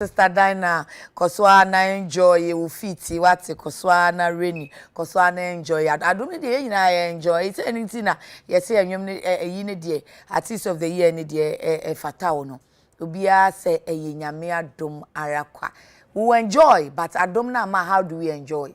Sister Dinah, koswa na enjoy you fiti wati koswa na rainy koswa na enjoy. I don't need the na enjoy. It's anything na yes enyom yi ne de artist of the year ne de fatawo no. Obia say nyame adom arakwa. We enjoy, but adom na ma how do we enjoy?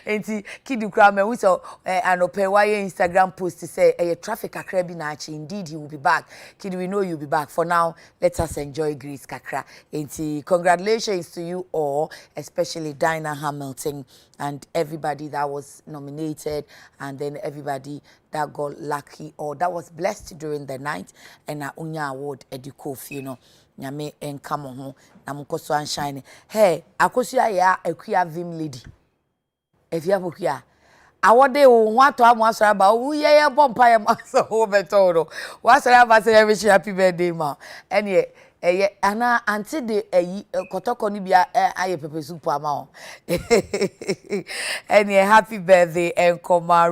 Enti kidi kra me we so anope why Instagram post to say traffic kakra bi na achi, indeed he will be back. Kidi, we know you'll be back. For now, let us enjoy Grace kakra. Enti congratulations to you all, especially Dinah Hamilton and everybody that was nominated, and then everybody that got lucky or that was blessed during the night, and a unya award Adekye, you know. Nyame enkamo ho na mkoso anshine. Hey, akosia ya akuya vim lady. Efia bokuya. Awode wo wato amwasara ba wo ye bompa ye maso wo betoro. Wasara ba say every happy birthday ma. Ene ana anti de kotoko ni bia aye pepe soup ama o. Ene happy birthday enkoma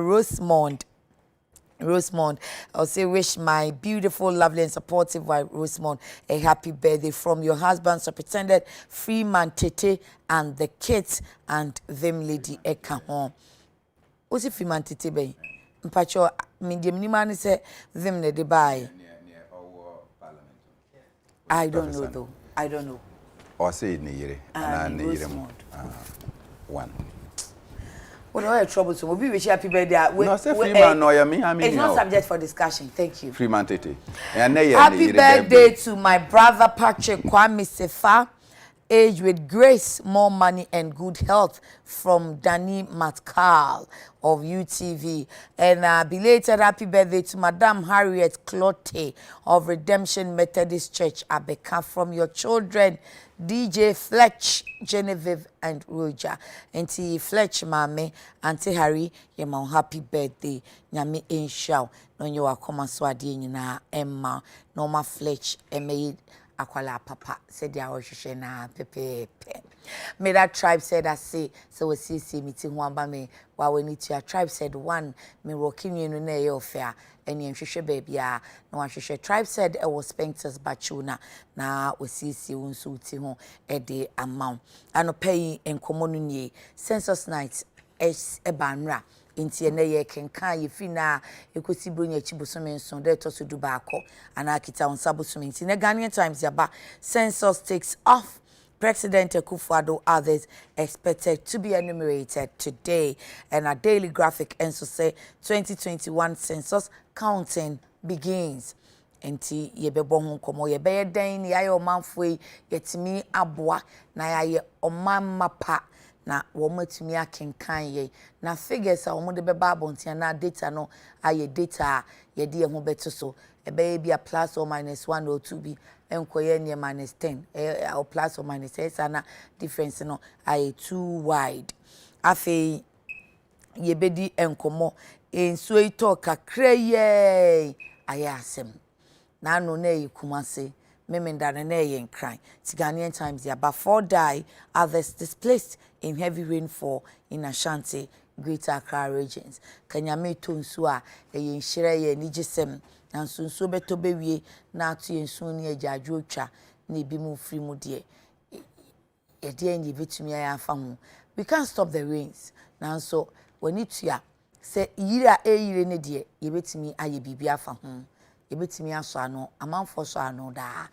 Rosemond, I'll say wish my beautiful, lovely and supportive wife Rosemond a happy birthday from your husband, Superintendent Freeman Tete, and the kids and them lady Eka home. What's it Freeman Tete be? Mpacho medium ni man say them ne de buy. I don't know though. I don't know. Or say ne yere. One. What are troublesome? We'll be wish happy birthday. No, say Freeman no, it's not subject for discussion. Thank you. Freeman Tete. Happy birthday to my brother Patrick Kwame Sefa, age with grace, more money and good health, from Danny Matkal of UTV. And belated happy birthday to Madame Harriet Clotte of Redemption Methodist Church, Abeka, from your children DJ Fletch, Genevieve and Roger. Auntie Fletch mame, Auntie Harry, yema happy birthday. Nyame inshaw. No you are come swadi na Emma. Norma Fletch eme akwala papa said ya ohwehwe na pepepe. May that tribe said I say so we see meeting one ba me wa we need to tribe said one me working you no na e ofia eni nhwehwe baby a na wahwehwe tribe said it was Spencer's bachuna na we see unso uti ho e de amount anopai enkomo no nie census night es ebanra inti na ye kenka ye fina ekosi bronya chibosome nso de to so dubaako ana akita onsabosome inti na Ghanaian Times yaba census takes off. President Akufo-Addo, others expected to be enumerated today. And a daily graphic also say 2021 census counting begins. Enti yebebo ho komo yebe den ya ye omanfo yetimi aboa na ya ye omamapa na wo matumi akenkan ye na figures a wo de beba abontia na data no aye data ye de ho beto so ebe bia plus or minus 1 or 2 bi enkoye near minus 10 or plus or minus 8 ana difference no aye too wide afi yebedi enkomo enso ito kakra ye aye asem na no na yikumase memendane na ye nkran. Ghanaian Times about 4 die, others displaced in heavy rainfall in Ashanti, Greater Accra regions. Kanyame to nsu a ye nhire ye nigisem na nsu beto bewie na atu ye nsu ne agyaadwo otwa na ebi mu free mu de e de enyi betumi ya afa ho. We can't stop the rains. Na so when it ya say yira yire ne de ye betumi aye bibia afa ho. Ebetimi aso ano amanfo so ano da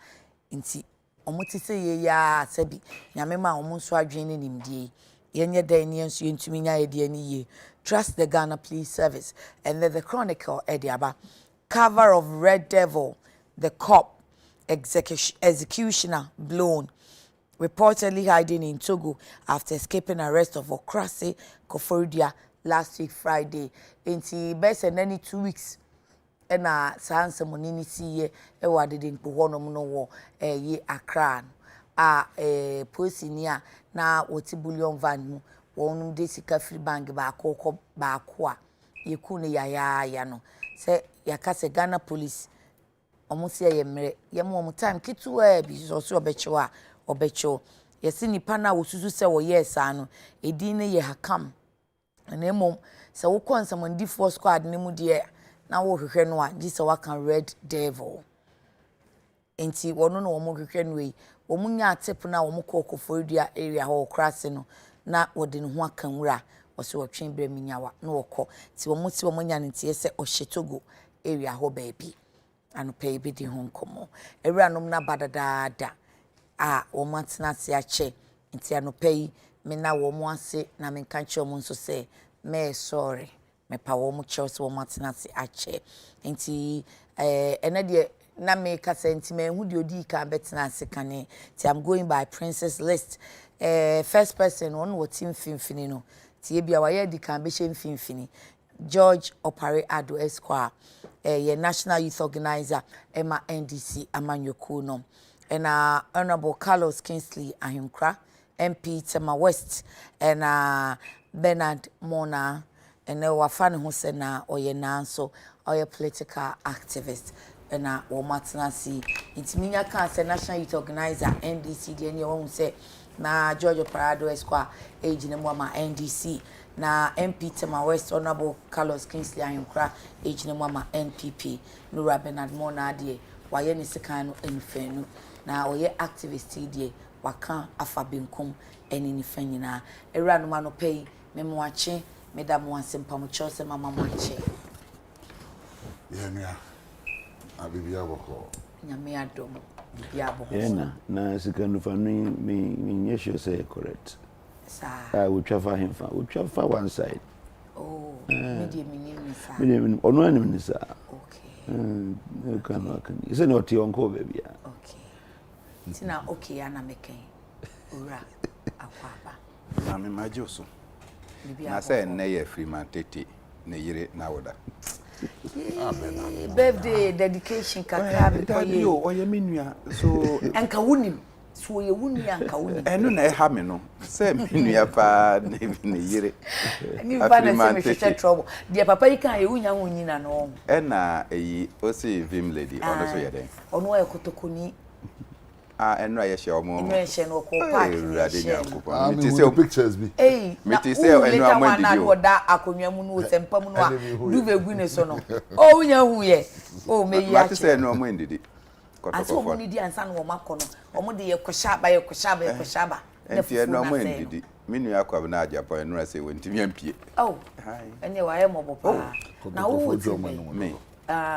nti omoti se ye ya sabi nyame ma omo so adwen ne nimdie yenye dan ne enso yentumi nya ye de ani ye. Trust the Ghana Police Service. And then the Chronicle ediaba cover of Red Devil, the cop executioner blown, reportedly hiding in Togo after escaping arrest of Okrasi Koforidua last week Friday. Nti best and any 2 weeks ena sanse monini siye e wadede npoho no no wo ye Accra police nia na woti bullion van mu wonum de sika free bank ba akoko ba akwa yeku ne ya no se yakase Ghana police omusi ye mere ye mo time kitu bi so obecho yesi nipa na wosusu se wo yes ano edin ne ye hakam na emom se wo konsamandi force squad ne mu de na wo hwehwe no a gise waka Red Devil enti wono no wo mo hwehwe no yi omunya tip na omukọ Koforidua area ho krase no na wode ne ho akanwura oso wotwen bre minyawa na wokọ ti omunya ne tie se ohyetogo area ho baabi anu pay bi di ho nkomo ewura nom na badadaada a womatena se ache nti anu pay me na wo mo ase na me kan che omo nso se me sorry me pa wo mo che so womatena se ache nti ene de na me ka se nti me hu de odi ka betena se kane ti I'm going by princess list first person on what team finfini no ti e bia wa ye di kan be she finfini George Opare Ado Esquire ye national youth organizer Emma NDC Amanyoku no and honorable Carlos Kingsley Ahinkra MP Tema West and Bernard Mona and wafane ho se na oye nanso oye political activist and womatena si intiminya kan se national youth organizer NDC de ne won se na George Parado Esquire age ne mo ma NDC na MP Tema West honorable Carlos Kingsley Ahinkra age ne mo ma NPP no Bernard Mona de waye ne sekan no enfenu na oye activist de waka afabenkum eni ni fanyina ewra no ma no pay memo ache meda mo ansempa mo chose mama mo ache yemia abibia boko nyame adom bibia boko na sekanu fa no me nyesho say correct sa we travel him fa we travel one side medium ni sa medium ono anim ni sa okay kan ise no ti onko baby okay tina okay ana meken ura akwaba na me majo so na say na ye Freeman tete ne yire na woda birthday dedication kakra be yo oye menua so enka wunim so ye wunua enka wunim enu na e ha me no say menua pa ne yire ni ba na say me hwehwe trouble de papa yi kan ye wunya ho nyina no ena eyi o say vim lady ono so ye den ono e kotokoni enu aye hye omo enu hye no ko park me say pictures bi me ti say enu amandi na woda akonwa mu no sempa mu no a du begu ne so no o wunya hu ye o me yi a ti say enu omo ndidi aso mo ni di ansa no makono omo de ye koshaba enti enu omo ndidi minu yakwa na Japan enu say wonti ampie ene wa ye mobopa na wo me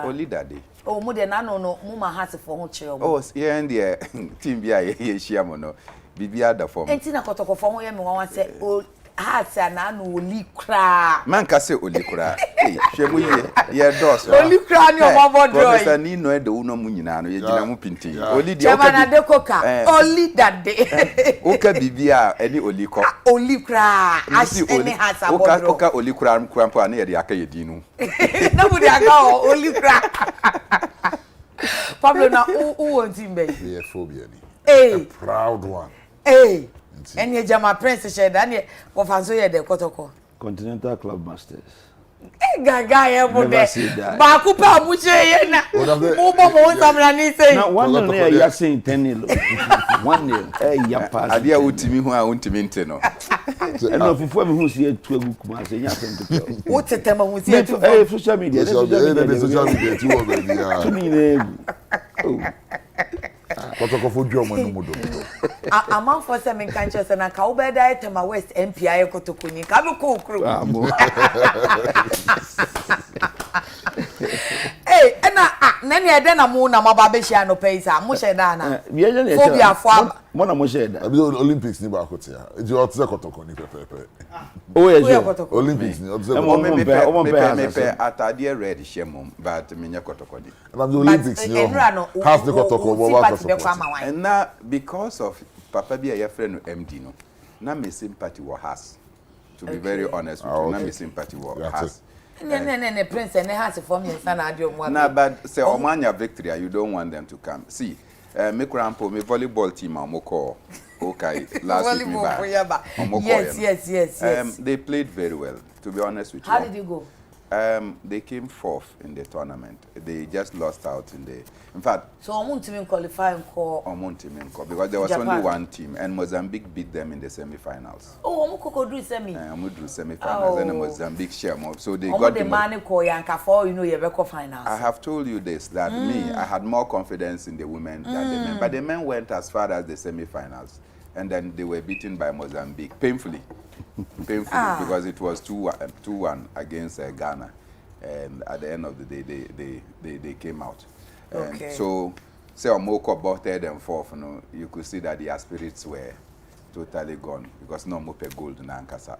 o leader dey mo de na no mo ma hat for ho kire omo ye and team bia ye hia mo no bibia da form enti na kotokofo ho ye me wan say o hat na no oli kra man ka say oli kra hwemu ye dos oli kra ni omo bodro professor ni no e de uno mu nyina no ye gina mu pintin oli de oka Adekye oli dade oka bibia eni oli ko oli kra as any hat abodro oka oli kra mpo na ye de aka ye dinu na mu de aka oli kra Pablo na who wants him be the phobia ni a proud one and ye jama prince shed and ye wo fanso ye de kotoko Continental Club Masters gaga ye mo de ba ku pa mu che ye na mo mo samra ni say na one no ya say 10 1 ya pass ade a utimi hu a untimi nte no eno fufu me hu si etu agu kuma say nya sente wo tetema hu si etu social media social media ti wo baby ya tumi na egu kotokofo dwomo no mudo amount for some conscious na ka obeda Tema West MPI kotokoni ka be ko kro na ne ede na mu na maba be hia no peisa mo she da na phobia fo mo na mo she da abi Olympics ni ba kotia e o tse kotokoni pepepe o ye Olympics ni o tse me atade red shemom but me nya kotokoni abi Olympics ni half the kotoko bo wa kotoko and na because of papa bi a friend no MD no na me sympathy was has to be very honest with you na me sympathy was has ne prince ne has for me sana ade mo na but say omanya victory you don't want them to come see me crampo me volleyball team amoko okay last week me back yes they played very well to be honest with you how did you go They came fourth in the tournament. They just lost out in the. In fact, so Omuntimin qualifying for because there was Japan. only one team, and Mozambique beat them in the semi-finals. Oh, Omukoko do semi. Drew semi-finals, and Mozambique share more. So they got the money call Yanka for you finals. I have told you this that me, I had more confidence in the women than the men, but the men went as far as the semi-finals, and then they were beaten by Mozambique painfully. Because it was 2-1 against Ghana, and at the end of the day they came out. Okay. So say Omoko about third and fourth, you could see that their spirits were totally gone because no more gold in Ankasa.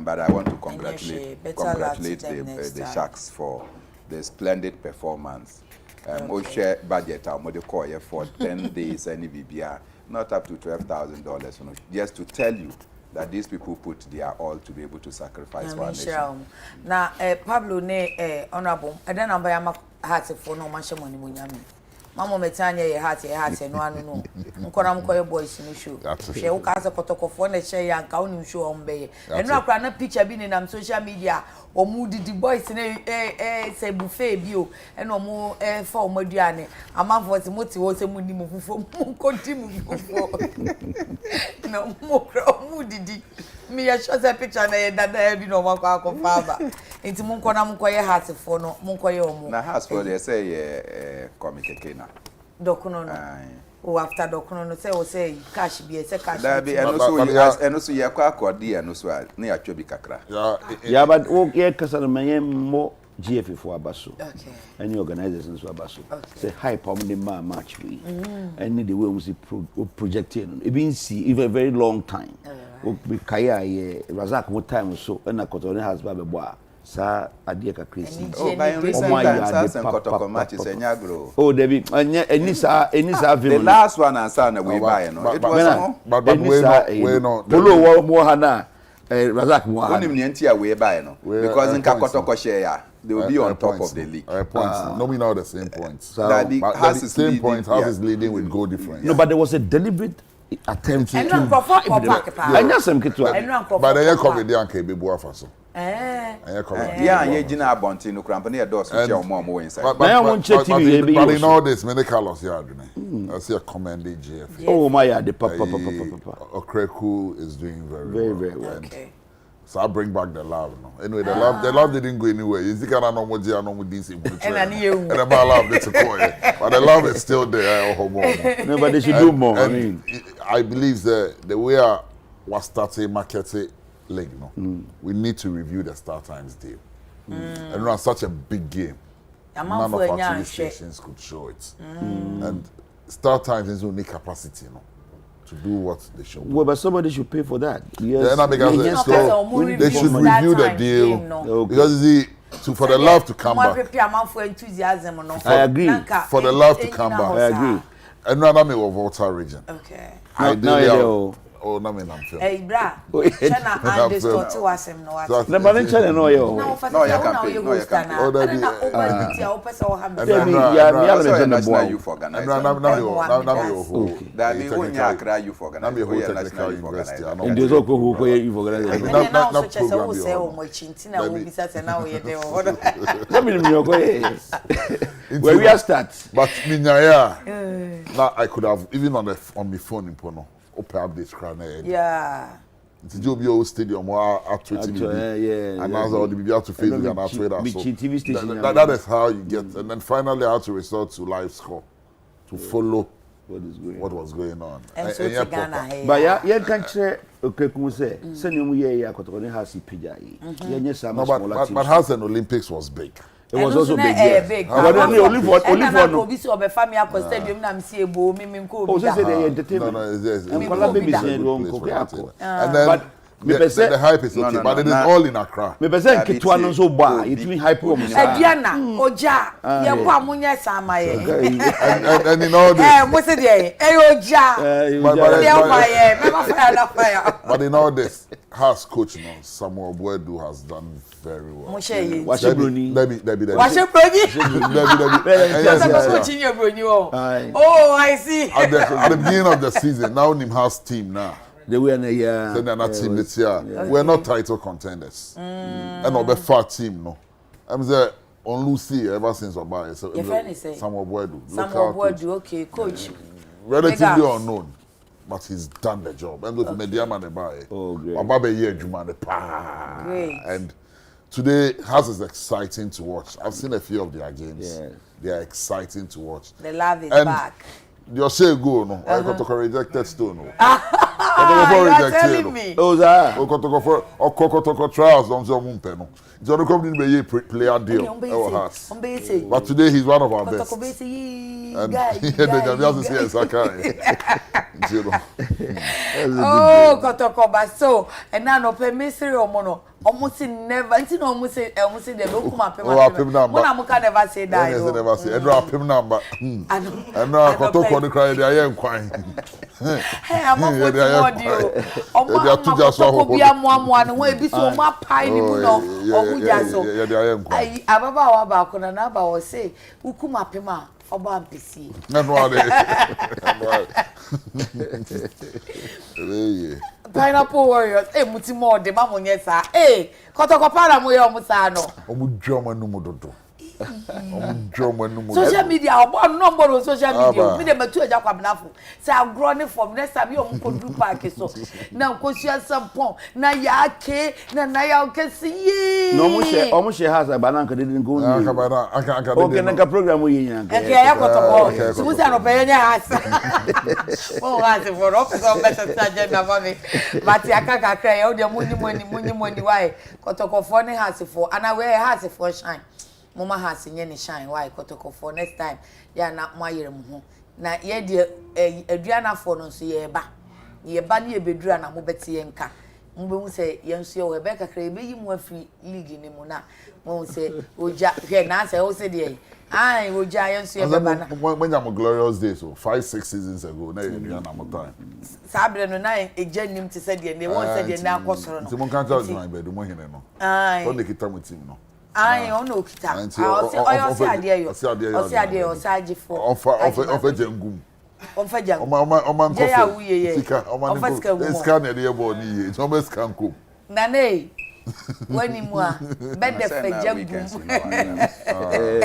But I want to congratulate the Sharks for the splendid performance. Share budget for 10 days and BBR, not up to $12,000, just to tell you that these people put their all to be able to sacrifice for our nation. Now, Pablo, honorable, I don't know by my heart for no mansion money. Mama Metania, your heart, and one no. Mkoram boys in the show. She will cast a protocol for the share and counting show on bay. And no crana picture being in social media or moody the boys in a say buffet bio and no more for Modiane. A man was the motive was a moody move for continue. No more moody. Me a shot a picture that there be no one father. Into Munkonam Koya hat for no Munkoyo. Now, has for they say comic Kena. Dokuno. Oh, after Dokuno say cash be a cash. And also ya kwa dia no so near Chobi Kakra. Yeah, but okay, Casalamayan more GF for Abasu. Okay. Any organizers to Abasu. Say high pommy match we. And the way we projecting. It been see even a very long time. We Kaya Razak what time so and a cotton has Babba. Sa Adekye crazy. Oh, by recent times and Kotoko matches and Yagro. Oh, David, Enisa the last one and son we buy, no. It was but we no. Polo Mohana, Razak Mohana. Only Nientia we buy, no. Because in Kotoko share, they will be on top of the league. Points. No, we know the same points. Has the same points. House is leading with goal difference. No, but there was a deliberate attempt to. And not I know some kids. But then you come with the Anke Bibua Faso. Yeah, you Gina Bonti no cramp near doors which are more inside. But in all this, many colors here, I see a commended GF. Oh, my, the papa. Okreku is doing very well. Okay. So I bring back the love. No? Anyway, the love didn't go anywhere. You see, I don't know what I know with this. And about love, that's a coin. But the love is still there. No, but they should do more. I mean, I believe that the way I was starting marketing league, we need to review the start times deal. And run such a big game. None of our TV stations could show it. And start times is only capacity, to do what they should. Well, but somebody should pay for that. Yes. They should review the deal because for the love to come back. I agree. For the love to come back. I agree. And now me of Volta region. Okay. Ideally, oh, no, I'm film. Hey, bra. Chana and this to us him no. No, but then Chana no yo. No, you can't. Oh, that be. Open have. Yeah, you for Ghana. That be when you cry you for Ghana. I'm a technical university. And there's also who you for Ghana. Now such as I say oh my chintina will be sat and now we there. Let me know where we are start. But Minyaya, now I could have even on my phone in Pono. Open updates crown. Yeah. It's Jobio Stadium or actually yeah. And now all the people to Facebook and Twitter. TV station. That is how you get, and then finally I had to resort to live score to follow what was going on. And so to Ghana. But yeah, can't say okay. Come say, send you here. Kotoni has PJ. Yeah, but House and Olympics was big. It was also big. Big. But only for no. Obi family akọ stadium na me see ebo me nko obi. Oh, say they entertainment. No, it's and then the hype is okay, but it is all in Accra. Me person kitwa no so ba, it mean hype wo me. Ediana, oja, ye ko amunye sama ye. And in all this. Mo say dey, oja. But in all this, House coach Samuel Boedu has done very well. Wash Bruni. Wash Bruni. Oh, I see. At the beginning of the season, now Nim House team now. They were in a year. Then they're not team this year. We're not title contenders. And our far team, no. I'm there on Lucy ever since Oba. So your friend is saying Samuel Boydu. Samuel Boydu, okay, coach. Relatively unknown, but he's done the job. And with Mediama Nebae. Oh, great. Oba Ye Jumane Pa. Great. And today House is exciting to watch. I've seen a few of their games. Yes. They are exciting to watch. The love is And back. your say go no. I got to rejected stone no. You are telling me. Oh, that. O got to go for Okoko trials on some mumpe no. John come in be player deal. But today he's one of our best. And the just say Saka. Oh, Kotokoba. So, and now no pay mystery or mono. Almost never. Until almost say the local map. When I'm never say that. I never say. I drop him number. And now Kotoko the cry. They are crying. Hey, I'm not going to you. They are too just so. Be a one way. Be so much pie. Yeah, they are crying. I Ababa Bakuna Naba was say, Ukuma Pima. Oba PC. Pineapple Warriors. Mutimo de Mamonyesa. Kotokopara Moyo Musano. Omujoma Numudodo. Social media, one number of social media. Me dem two Jacob Nafu. Say I'm growing from next time you go do park so. Now ko share some pon. Na ya ke, na ya ke see. No almost she has a banana didn't go. Okay, na program we yin. Okay, ya kotobo. So we say no pay nya has. Oh, has for office on better charge na for me. But ya kaka kra ya o de money why. Kotoko for ne has for. And we has for shine. Mama has in any shine why Kotoko for next time ya na my year mu na ye de aduana for no so ye ba ni ebedura na mo beti ye nka mbe hu se ye nso ye we be kakra ebe yi mu afri league ni mu na mo se oja he na se o se de ai oja ye nso ye be ba na when am glorious days so 5-6 seasons ago na aduana mo time sabre no na eja nim te se de ne won se de na akosoro no ti mo kan charge my bed mo hene no ai so de kita mo team no I no kita. I say adie yo. Say adie o saji for. Ofa jengum. Ofa jengum. Oma nkofe. Ya wuye. Sika, oma nkofe. Sika na dey bo ni ye. So me scan ko. Na nei. Wani mu a be de fejagum.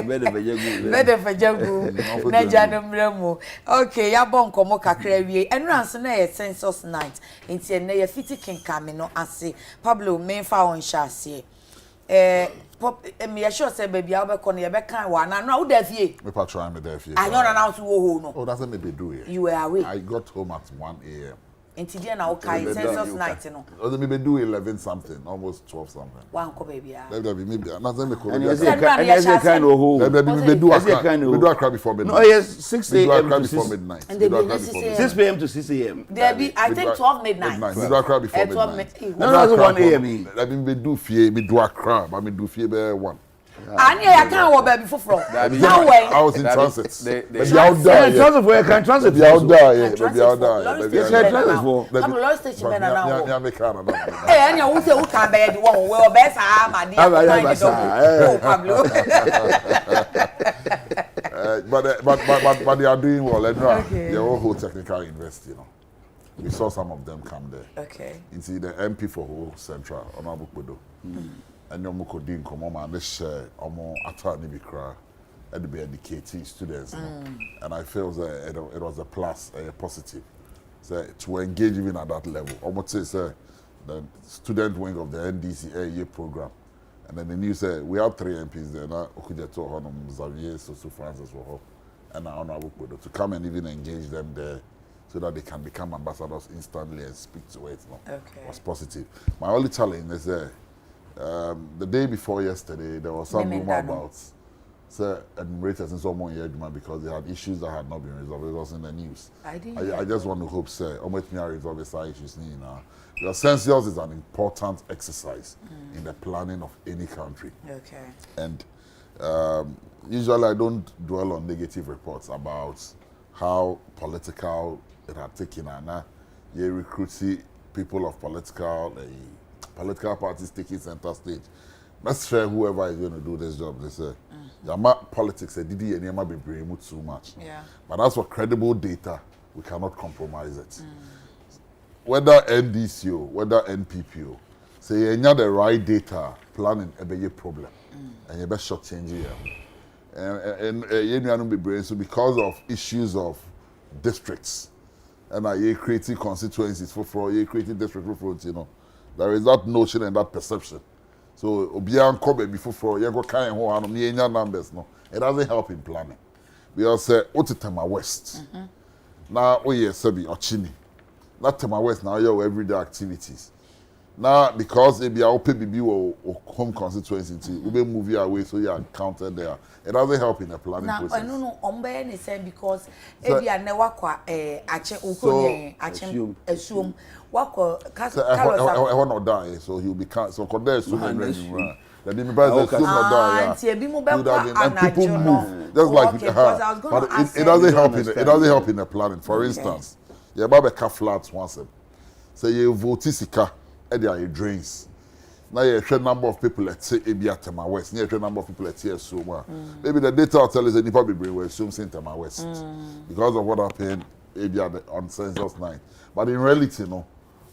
Be de fejagum. Be de fejagum. Na jano mremu. Okay, ya bon komo kakra wie. Enranso na ye census night. Nti na ye fiti kinkame no ase. Pablo menfa on shase. Me sure say baby I be kon ye be kan wa na no da fie me pa try me da fie I don't announce wo ho no oh that's me be do here you were away I got home at 1 a.m. Enti dia na okay census night no oh me be do 11 something almost 12 something one ko baby ah let me maybe na say me ko and you say kind of ho let me do a before midnight no yes 6 a.m. before midnight and they be 6 p.m. to 6 a.m. there be I think 12 midnight we do a before midnight no that's 1 a.m. let me do fie me do a crab but me do fie be 1 and I can't go baby for now when I was in transit maybe out there transit where can transit maybe out there maybe transit for I'm lost station now ya me car na and you say who can be the one we be sa ma dia Pablo but they are doing well and the whole technical university you know we saw some of them come there okay into the MP for whole central Honorable Kwedo and you could din come man this share omo attorney be cry and be educating students and I feel that it was a plus a positive so to engage even at that level almost say the student wing of the NDC year program and then the news say we have 3 MPs there now Okujeto Honum Xavier Soso Francis Woho and Honorable Kwedo to come and even engage them there so that they can become ambassadors instantly and speak to it was positive. My only challenge is the day before yesterday, there was some rumor about enumerators and so on because they had issues that had not been resolved. It was in the news. I just want to hope, sir, resolve these issues now. Because census is an important exercise in the planning of any country. Okay. And usually I don't dwell on negative reports about how political it had taken and you recruit people of political parties taking center stage. Let's share whoever is going to do this job. They say, politics, they did it and be bring too much. Yeah. But as for credible data, we cannot compromise it. Whether NDCO, whether NPPO, Say you have the right data, planning a big problem. And you best short change here. And you know be brain so because of issues of districts. And you creating constituencies for you creating district for you know. There is that notion and that perception. So obian come before you go kind ho anu me numbers no. It doesn't help in planning. We all say Otitama West. Now oh yes, Sebi Ochini. Not Tema West now your everyday activities. Now because it be our PBB or home constituency, we be moving away so you are counted there. It doesn't help in the planning process. Now I don't know ombe ni say because if you are never kwa ache ukonye ache assume wako I want not die so he'll be so condemned so many that the president still not die and people move just like but it doesn't help in it doesn't help in the planning. For instance, you about the flats once say you vote sika and there are drains. Now you have a number of people at say Tema West. You have a number of people at Nsroma. Maybe the data will tell us that people will assume Tema West because of what happened on census 9. But in reality, no,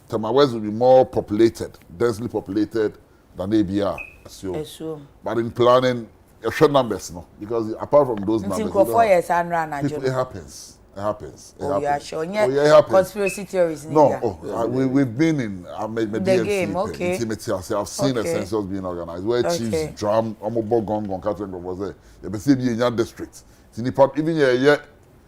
Tema West will be more populated, densely populated than ABR. Assume. But in planning, you have numbers, no, because apart from those numbers, it happens. It happens. You are sure? Yeah, it happens. Conspiracy theories. No, we've been in the game. Okay. I've seen a census being organized where chiefs drum, Gong, Catherine was there. You see, in your district, even your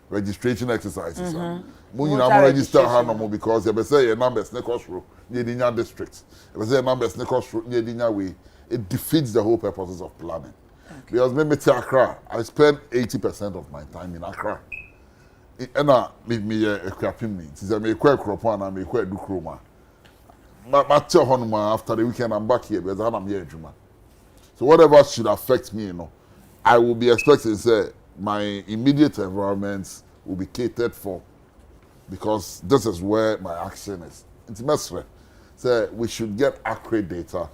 registration exercises. You register because you say your numbers near your district. You say your numbers near your way. It defeats the whole purposes of planning. Because maybe to Accra, I spend 80% of my time in Accra. And me a crapping me. It's a make quite crop one and make quite do chroma. But after the weekend I'm back here because I'm here Juma. So whatever should affect me, you know, I will be expecting say my immediate environments will be catered for because this is where my action is. It's messy. So we should get accurate data.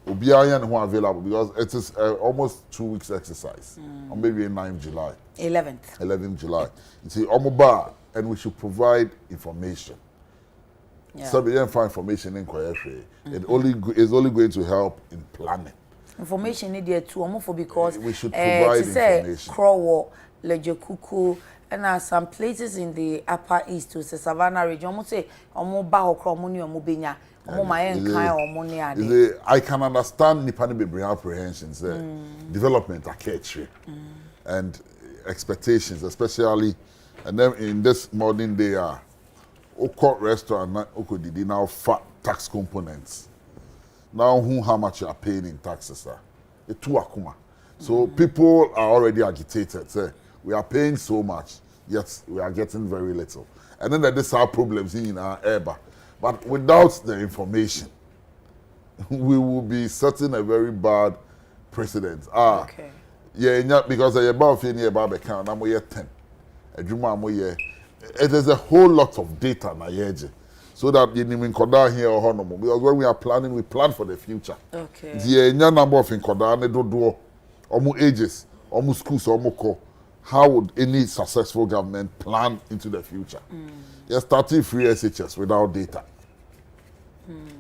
Obiayan who are available because it is almost 2 weeks exercise. Or maybe 9th July. 11th July. It's Omoba and we should provide information. So we don't find information in Koyefe. It is only going to help in planning. Information needed too because we should provide information. Krowo, Lejekuku, and some places in the Upper East to the Savannah region. Almost say Omoba Okromuni or Mubenya. I can understand Nipani Bibri apprehensions, development are and expectations, especially, and then in this modern day, Oko restaurant, now fat tax components. Now, how much you are paying in taxes? It's too akuma. So people are already agitated. Say, we are paying so much, yet we are getting very little. And then there's our problems in our eba. But without the information, we will be setting a very bad precedent. Yeah, because you're about 10. It is a whole lot of data na yeje. So that you even koda here or honomo. Because when we are planning, we plan for the future. Okay. The number of koda ne do almost ages, almost schools, almost co. How would any successful government plan into the future? You're starting free SHS without data.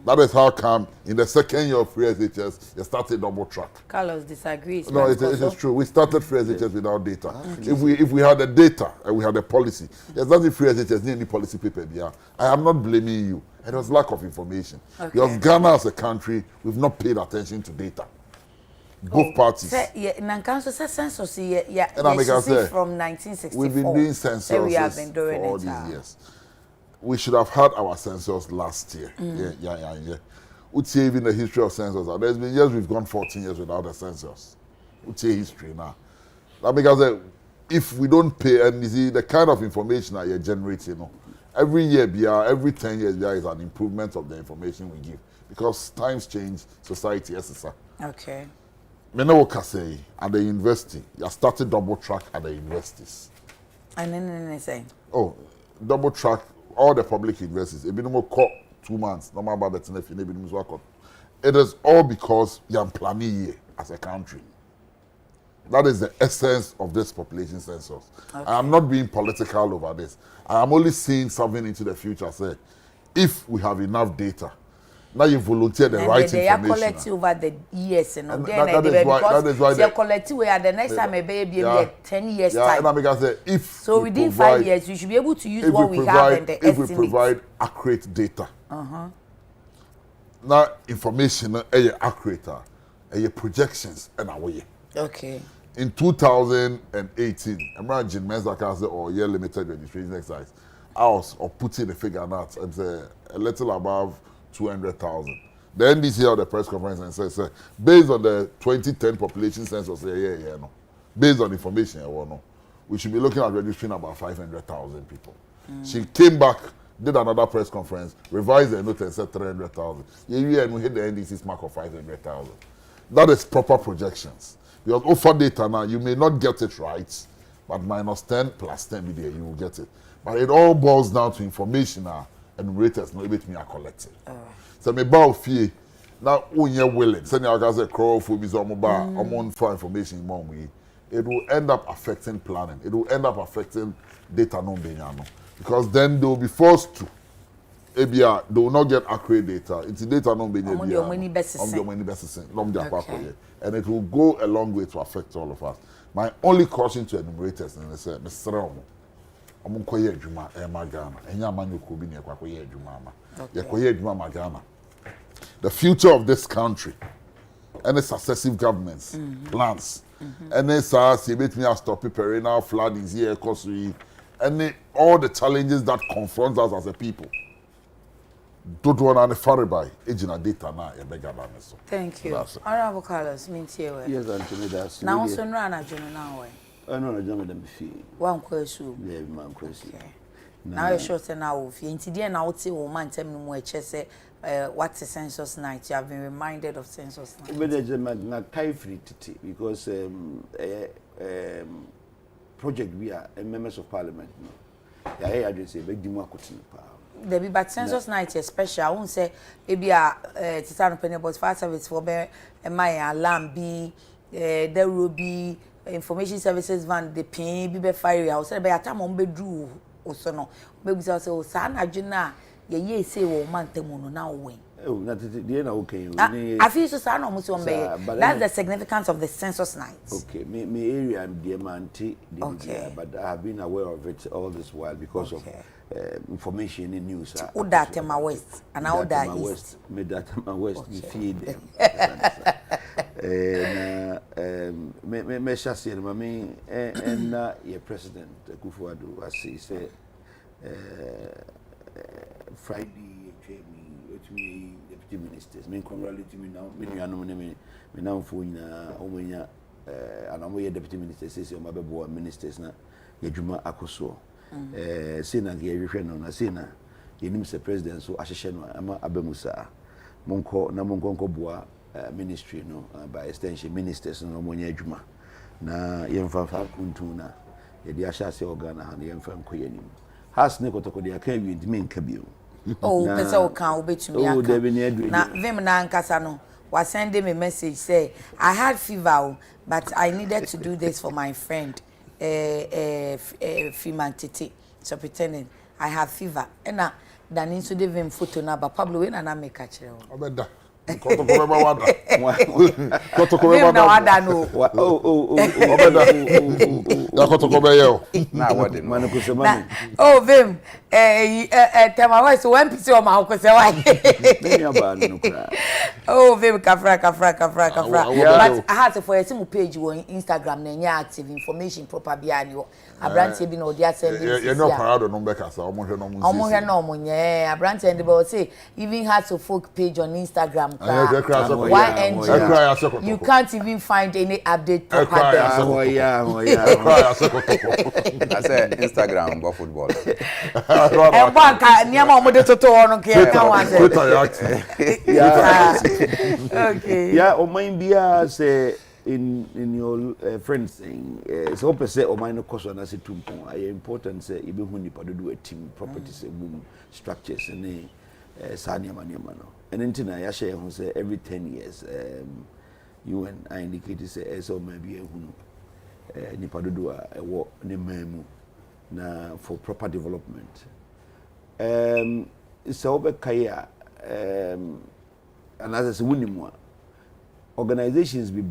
That is how come in the second year of free SHS, you started double track. Carlos disagrees. No, it is true. We started free SHS without data. If we had the data and we had the policy, there's nothing free SHS, any policy paper. Yeah. I am not blaming you. It was lack of information. Because Ghana as a country, we've not paid attention to data. Both parties. Census, from 1964. We've been doing census for all these years. We should have had our census last year. Yeah. Would say even the history of census. There's been years we've gone 14 years without a census. Would say history now. That because if we don't pay, and you see the kind of information that you're generating, every year, every 10 years, there is an improvement of the information we give. Because times change, society, etc. Okay. Menawoka say at the university, you started double track at the universities. And then say? Oh, double track all the public universities. It been more 2 months. No matter about the it is all because you are planning as a country. That is the essence of this population census. Okay. I am not being political over this. I am only seeing something into the future. Say, if we have enough data, now you volunteer the right they information. They are collecting over the years, and then that is why they collect where the next time a baby 10 years time. And I say if so within 5 years, we should be able to use what we have and the if estimates. we provide accurate data. Now information accurate, projections and away. Okay. In 2018, imagine Menzaka said, or year limited registration exercise, I was putting the figure out and say a little above 200,000. The NDC held the press conference and said, based on the 2010 population census, no. Based on information, no. We should be looking at registering about 500,000 people. She came back, did another press conference, revised the note and said 300,000. Yeah, and we hit the NDC's mark of 500,000. That is proper projections. Because offer data now, you may not get it right, but minus 10 plus 10 media, you will get it. But it all boils down to information now, and raters no able to me are collecting. So me bow fee now when you're willing, send your guys a crow for be some on for information in one. It will end up affecting planning. It will end up affecting data non benyano. Because then they will be forced to ABR, they will not get accurate data. It's data non benyano. And it will go a long way to affect all of us. My only caution to enumerators and they say, Mr. Romo, I'm going to Juma Magana, and Yaman could be near Kwakoye Juma Magana. The future of this country and the successive governments, plans, and then SARS, you me stop perennial floodings here, and all the challenges that confront us as a people. Don't want to far by agent data now. Thank you. Honorable Carlos, yes, Anthony, that's now also run a journal now. I know them fee. One question. Yeah, man, question. Now you're short now. If you indeed now say woman tell me more say what's the census night? You have been reminded of census night. But there's a time free because project we are members of parliament. Yeah, I just say big demo there be but census night is special. I won't say maybe Titano Penny but fire service for my alarm be there will be information services van the pay be fire house say by time on bedru also no maybe say o sa na dwena ye say wo man temu no na win. Oh, that is okay. I feel so sad almost one day. That's the significance of the census nights. Okay, me area I'm Diamante, okay. But I have been aware of it all this while because of information in news. All that my west and all that east. Me that my west, we feed them. Me chassis, mami, and your president Kufuadu, as he said, Friday. Me deputy ministers me congratulate me now me now for na omenya and I'm deputy ministers say o mabebo ministers na yadwuma akoso say na ye hwehwe no na say na yenim se president so ahyehye no ama abamusa monko boa ministry no by extension ministers no monya adwuma na yemfa fa kuntu na ye dia sha se organ na yemfa nkoyanim has ne kotoko dia kan wi ndimi nka bio. Oh, pesa o kan obetumi aka. Na vim na nkasa no was sending me message say I had fever but I needed to do this for my friend Fimantete so pretending I have fever and na dani so de vim photo na ba Pablo we na make a kire o. Obeda. Kotoko ba wada. Kotoko ba wada no. Obeda. Da kotoko ba yo. Na wada. Man ko se mami. Oh vim tema wa so one piece o ma ko se wa. Me ya ba no kra. Oh vim kafra. But I had to for a page on Instagram na nya active information proper bia ni o. Abrante bi na odi send this. You know parado no make us omo hwe no mo. Omo hwe no mo nye Abrante and the say even had to folk page on Instagram. You can't even find any update proper there. I said Instagram about football. And one can niama omo de toto ono ke kan wan say. Okay. Yeah, o mind bia say in your friends saying so per o mind no cost na say tumpon I important say e be hu nipa do a team properties boom structures and sanya maniama no. And then I share who say every 10 years you and I indicated say so maybe who nipa do a wo ne memu na for proper development so be kaya and as I say winning organizations be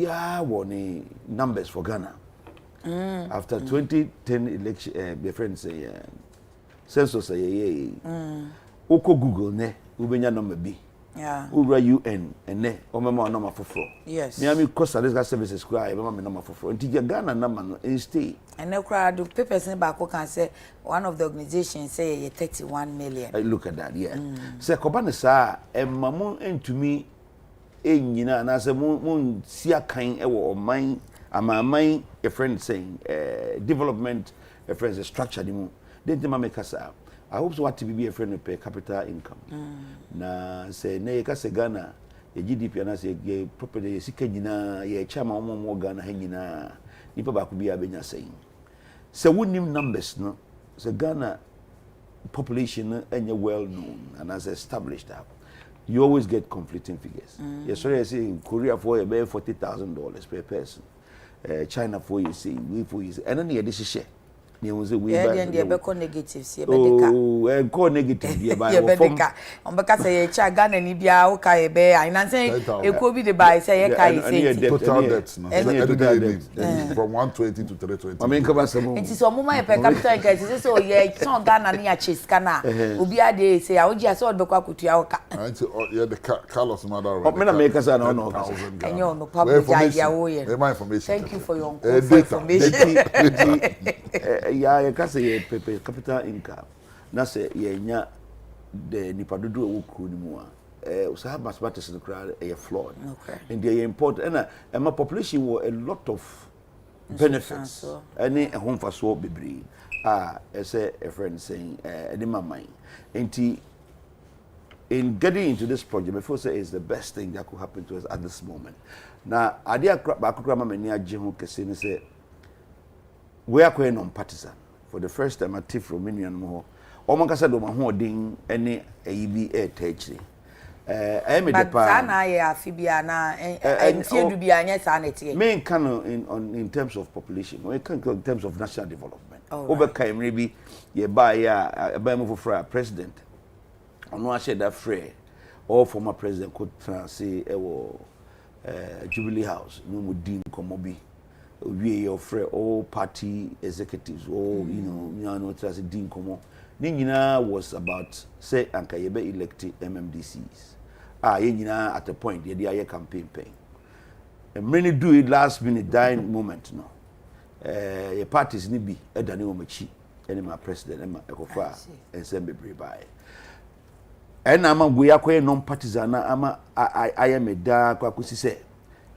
one numbers for Ghana. After 2010 election, my friends say census say Oko Google ne ubenya number B. Yeah. Ura UN and ne o mema number for. Yes. Me ami Costa Rica services cry e mema number for. Nti Ghana number no stay. And no crowd do papers in back can say one of the organizations say 31 million. Look at that, yeah. Say kobane sa e mamu entumi enyina na say mun sia kan e wo oman amaman a friend saying development a friend the structure di mu. Then ma make us I hope so what to be a friend of per capita income. Na say ne ka se Ghana e GDP na say ye property sika nyina ye chama omo Ghana ha nyina nipa ba ko bia benya saying. So wonim numbers no so Ghana population any well known and as established up. You always get conflicting figures. Yes, sorry, I say in Korea for about $40,000 per person. China for you see, we for you, and then this share. You was we be negatives here, oh, call negative here by on because say Ghana ni bia o ka be I na say e ko bi the buy say e kai say total debts no from 120 to 320. I mean come some it is so mama e per capita income say so ye son Ghana ni a chase kana obi ade say a oji ase odbekwa kutua o ka yeah the Carlos mother me na make us no enyo no public idea wo ye my information. Thank you for your information. Yeah, you can say capital income. Na say ye nya the nipa dodo wo kru ni mu a so have mathematics in the crowd a flawed. Okay. And they important and my population were a lot of benefits. Any home for so bebre. Say a friend saying any my mind. And in getting into this project, before say is the best thing that could happen to us at this moment. Now, idea ba kukra ma mani agye ho kese ni say we are going on partisan for the first time at from Minion Mo. Omo kasa do ma ho odin ene ayibi etechiri. But sana ya fibia na entie du bia anya sa na tie. Me kan in terms of population, we can in terms of national development. Obeka emrebi ye ba ya ba mo for president. Ono a share that free all former president could say ewo Jubilee House no mu din komobi. We your friend all party executives all you know trust din komo ni nyina was about say anka ye be elect MMDCs ye nyina at a point ye dey campaign and many do it last minute dying moment no your parties ni bi edane o machi any my president and my ekofa and send be by and ama we akwa non partisan ama I am a da kwa kusi say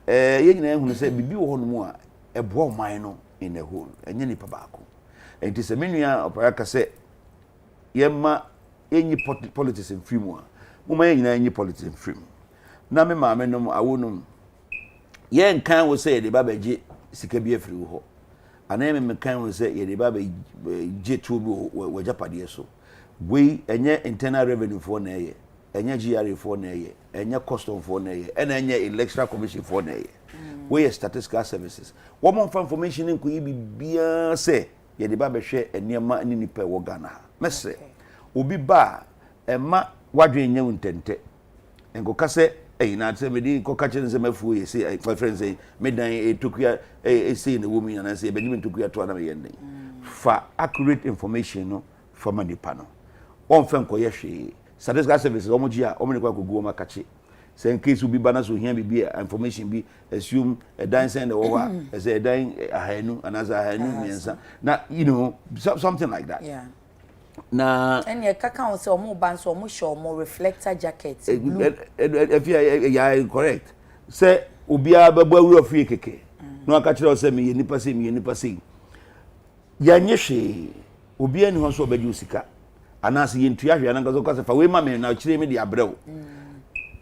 ye nyina ehunu say bibi wo ho no mu a ebo man no in a whole enye nipa baako enti se menua opaka se yema enyi politics in free mu a mo ma nyina enyi politics in free na me ma me no awonum ye nkan wo se de baba je sika bi afiri wo ho ana me kan wo se ye de baba je to bi wo japade so we enye internal revenue for na ye enye GRA for na ye enye custom for na ye enye electoral commission for na ye we statistical services what more information in kuyi bibia say ye de ba be hwe eniema ni nipa wo Ghana mese obi ba ema wadwen nya untente enko ka se na se me di ko ka chen se mafu ye say my friend say me dan etokua say na wo mi na say be ni etokua to na me yende fa accurate information no for manipa no on fa nko ye hwe statistical services omo ji a omo ne kwa gogu omo kache say in case we be bana so here be information be assume a dine send over as a dine ahanu and as ahanu now you know something like that na and ye kaka on say omo ban so omo show omo reflector jackets if you correct say obia babo awu ofie keke no aka kire say me nipa say ya nyehwe obia ni ho so obaji usika anase ye ntua hwe ananga so kwase fa we ma me na kire me di abrew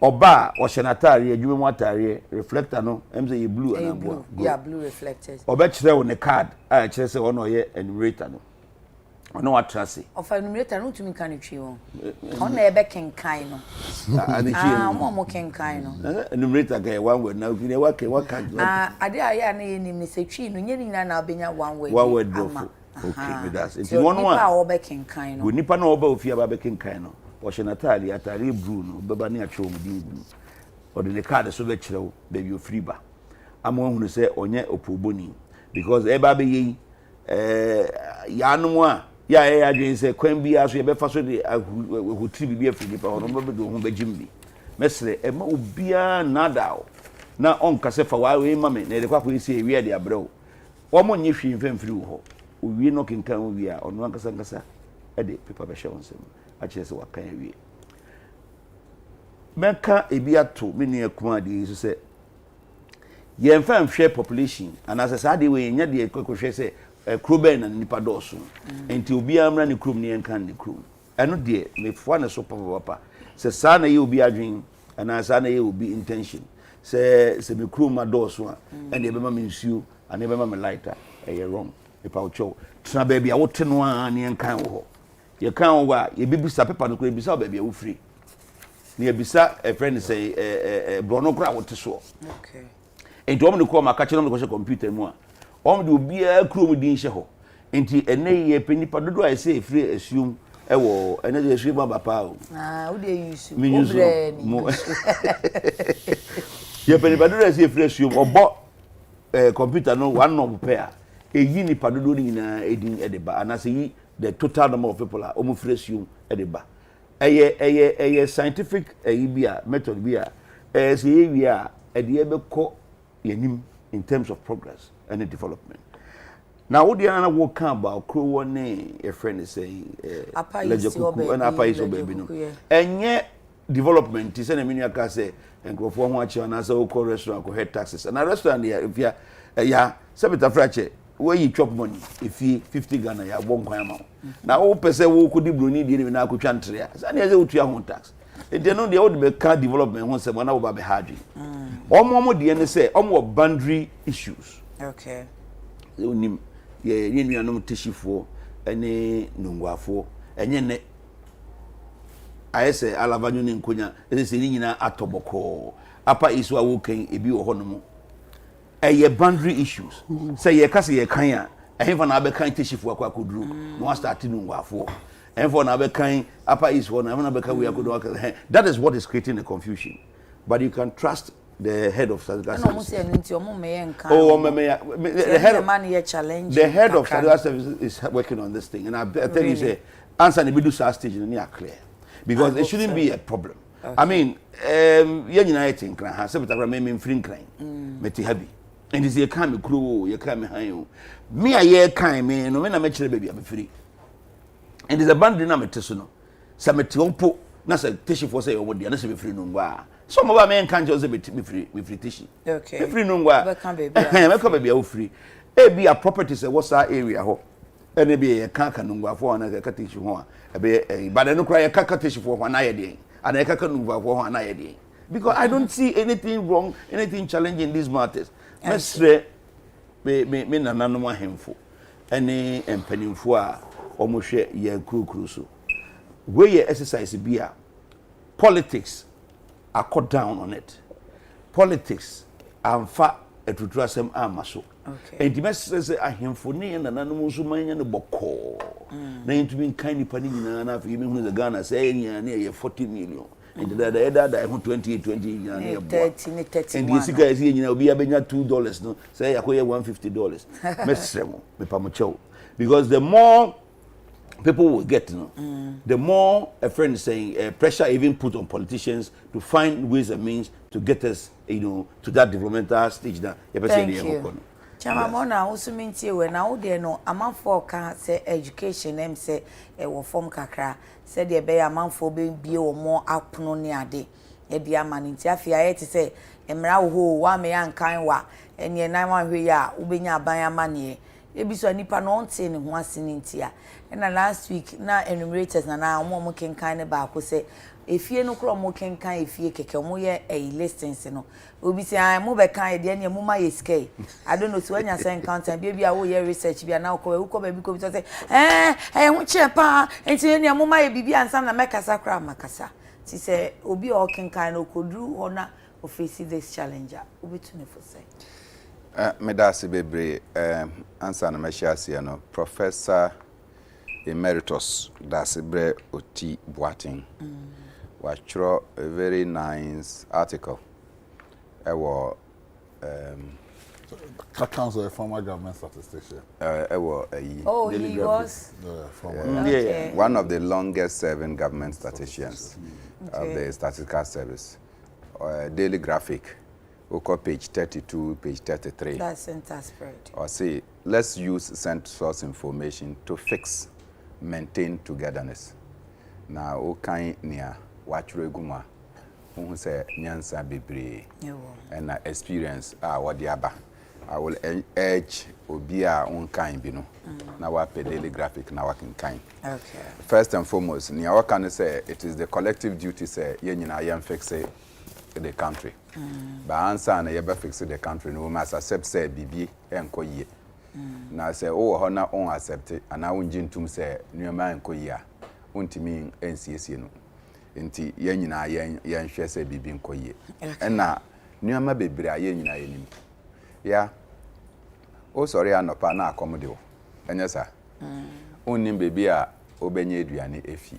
Oba o shenatari adwuma mu atare reflector no emse ye blue and blue. Yeah, blue reflectors. Oba kire wo ne card a kire se wono ye enumerator no. Ono wa trase. Of enumerator no tumi kan twi won. Ono e be kenkan no. Mo kenkan no. Enumerator ga one word now we wa kan. Ade aya na ye nim ne se twi no nyeri na na obenya one word. One word drop. Okay, me that's. It's one one. Nipa o be kenkan no. We nipa na oba ofia ba be kenkan no. ɔhyɛ atare blue no bɛba ne atwerɛ mu din gu ɔde ne card so bɛkyerɛw baabi ofiri ba ama ohunu sɛ ɔnyɛ opoboni because eba be yi yanom a ya adwen sɛ kwan bi aso yɛbɛfa so de hotiri bi afiri nipa ɔno bɛbɛ do ho bɛgyim bi mesre ema obia nada na onka sɛ fa wa we ma me na de kwa esi ewie de abrɛw wɔn nyɛ hwi mfamfiri wo hɔ owie no kenkan owie a ɔno ankasa de pepa bɛhyɛ wɔn nsam akyerɛ sɛ wakan awie mɛka ebi ato me nua kuma de so sɛ yɛmfa nhwɛ population anasɛ saa de we nya de kɔhwɛ sɛ kroben na nipa dɔɔso enti obi amra ne krom ne yɛnka ne krom ɛno de mefoa ne so papa sɛ saa na yɛ obi adwen anasɛ saa na yɛ obi intention sɛ me krom adɔɔso a ɛne ɛbɛma me nsuo ane ɛbɛma me lighter ɛyɛ wrong nipa wokyɛw tena baabi a wote no a ne yɛnkan wo hɔ yɛkan wo a yɛbɛbisa pepa no kora yɛbisa wo baabi a wofiri ne yɛbisa friend sɛ brɔno kora wote soɔ okay enti wɔn de kɔ ma ka kyerɛ wɔn de kɔhyɛ computer mu a wɔn de obiara kuro din hyɛ hɔ enti ɛnɛ yɛ penipa dodo a ɛsɛ efiri assume ɛwɔ ɛnɛ de assume ba papa o wo de use me use mo yɛ penipa dodo a ɛsɛ efiri assume ɔbɔ computer no one knob pair eyi nipa dodo ni nyinaa edin ɛde ba anase yi the total number of people a wɔn firi assume ɛde ba ɛyɛ scientific ɛyi bi a method bi a ɛsɛ yɛ wi a ɛde yɛ bɛkɔ yenim in terms of progress and development. Now what the other work about crew one a friend is saying and Apa is baby no. And yet development is a mini can say and go for watch and as a call restaurant go head taxes. And a restaurant here if you yeah, Sabita Frache, where you chop money if you 50 Ghana ya won't come out. Now all person who could do need even now could chantria. And there's a own tax. They know the old car development once a one over Haji. Omo the NSA, omo boundary issues. Okay. Unim ye nuanom tishifo ene nungwafo enye ne ayese alavanyo ne nkonya ese ni nyina atoboko apa isu awoken ebi wo hono eye boundary issues say ye kase ye kan a ehfa na abekan tishifo akwaduru no start nungwafo ehfa na abekan apa isu na abekan we akodo that is what is creating the confusion, but you can trust the head of Sadaka Services. The head of Sadaka Services is working on this thing, and I tell you, say, answer the middle stage is clear because it shouldn't be a problem. Okay. I mean, you United can have several remaining free crime, meti happy, and this year come crew, you come behind me. A year come me, no when I met baby, I'm free, and there's a band dynamic to know. Some metionpo, na say tissue for say over the other be free no wa. Some of our men can't just be free tissue. Okay. Free no wa. Welcome baby, you free. E be a property say what's that area ho. E be a kanka no wa for na ka tissue ho. E be but no cry ka tissue for ho na ye dey. And I ka no wa for ho na ye dey. Because I don't see anything wrong, anything challenging in these matters. Mesre me nananom ahemfo. Ene empanimfo a omohwe ye krukru so. We exercise be politics are cut down on it. Politics and fa etutrasem amaso. Okay. And the message say ahemfoni na nananom so manya no boko. Na ntumi kan nipa ni nyina na afi me hu the Ghana say nya na 40 million. And the other 20 nya na 30 ni 31. And the sika is nyina obi abenya $2 no say yakoye $150. Mesremo me pamocho. Because the more people will get, you know, the more a friend is saying pressure even put on politicians to find ways and means to get us, you know, to that developmental stage. That thank you. Chama mona also minti we na wo de no amanfo ka say education em say e wo form kakra say de be amanfo be bie wo mo apono ne ade e de amanti afia ye te say emra wo ho wa me yankan wa ene nan wa hwe ya wo benya aban amane ebi so nipa no onte ne ho asene ntia na last week na enumerators na omo kenkan ne ba ko say efie no kro omo kenkan efie keke omo ye listings no obi say mo be kan de ne mo ma ye sky I don't know so anya say encounter bia wo ye research bia na ko ba bi ko bi say ho chepa enti ne mo ma ye bibia ansam na mekasa kra makasa ti say obi o kenkan no kodru ho na o face this challenger obi to ne for say Medasi bebre answer na mashia no Professor Emeritus Dasibre Oti Boating. Wachro a very nice article. Council, a former government statistician. Oh, he was? Yeah, one of the longest serving government statisticians of the Statistical Service. Daily Graphic, page 32, page 33. That's center spread. Or say, let's use census information to fix, maintain togetherness. Now, okay, near watch reguma, who say nyansa bebre, and experience what the aba. I will urge Obia on kind, bino. Now I pay daily graphic, now I can kind. Okay. First and foremost, near what can I say? It is the collective duty, say, yen I am fix the country. But answer and I fix the country, no must accept say BB and koye. Now say, oh, honor on accept it, and I won't jintum say, new man koya, untiming NCSC no. Inti yen I yan share say BB koye. And now, new ma be bra yen I nim. Yeah. Oh, sorry, I'm not na accommodate. And yes, sir. Only baby a obenye duane efi.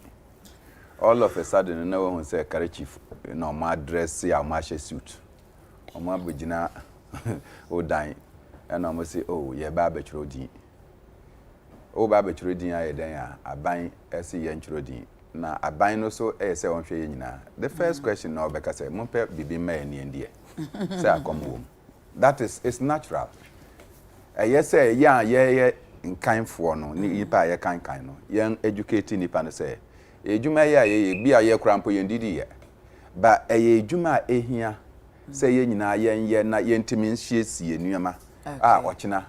All of a sudden, no one say carry chief. No, my dress, ya my suit. O my bujina, o dying. And I say, oh, yeah, babbage rodin. Oh, babbage rodin, I then a buying S. Yen rodin. Now, a buying also a say on shayina. The first question now, because I mumpe bibi me and India. Say, I come home. That is, it's natural. Yes, say, yeah, in kind for no, ni ipa ye kind no. Young educating nipa no say, juma ye be a ye crampo yen didi ye. But a juma here, say ye na yen na yen timin sheets ye nuama. Watchina.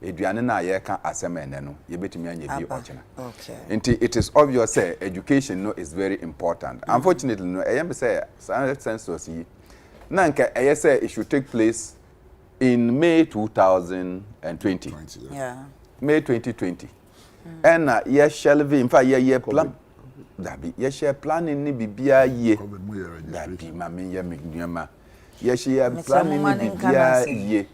Adriana na ye can assemble no, ye bet me and ye be watching. Okay. It is obvious, say, education no is very important. Unfortunately, no, I am say, census ye. Nanka, I say it should take place in May 2020. Yeah. May 2020. And yes, shelving, in fact, yeah, plan. That be, yes, share planning, ni bibia ye. That be, mammy, yeah, McNema. Yes, she planning, ni bibia ye.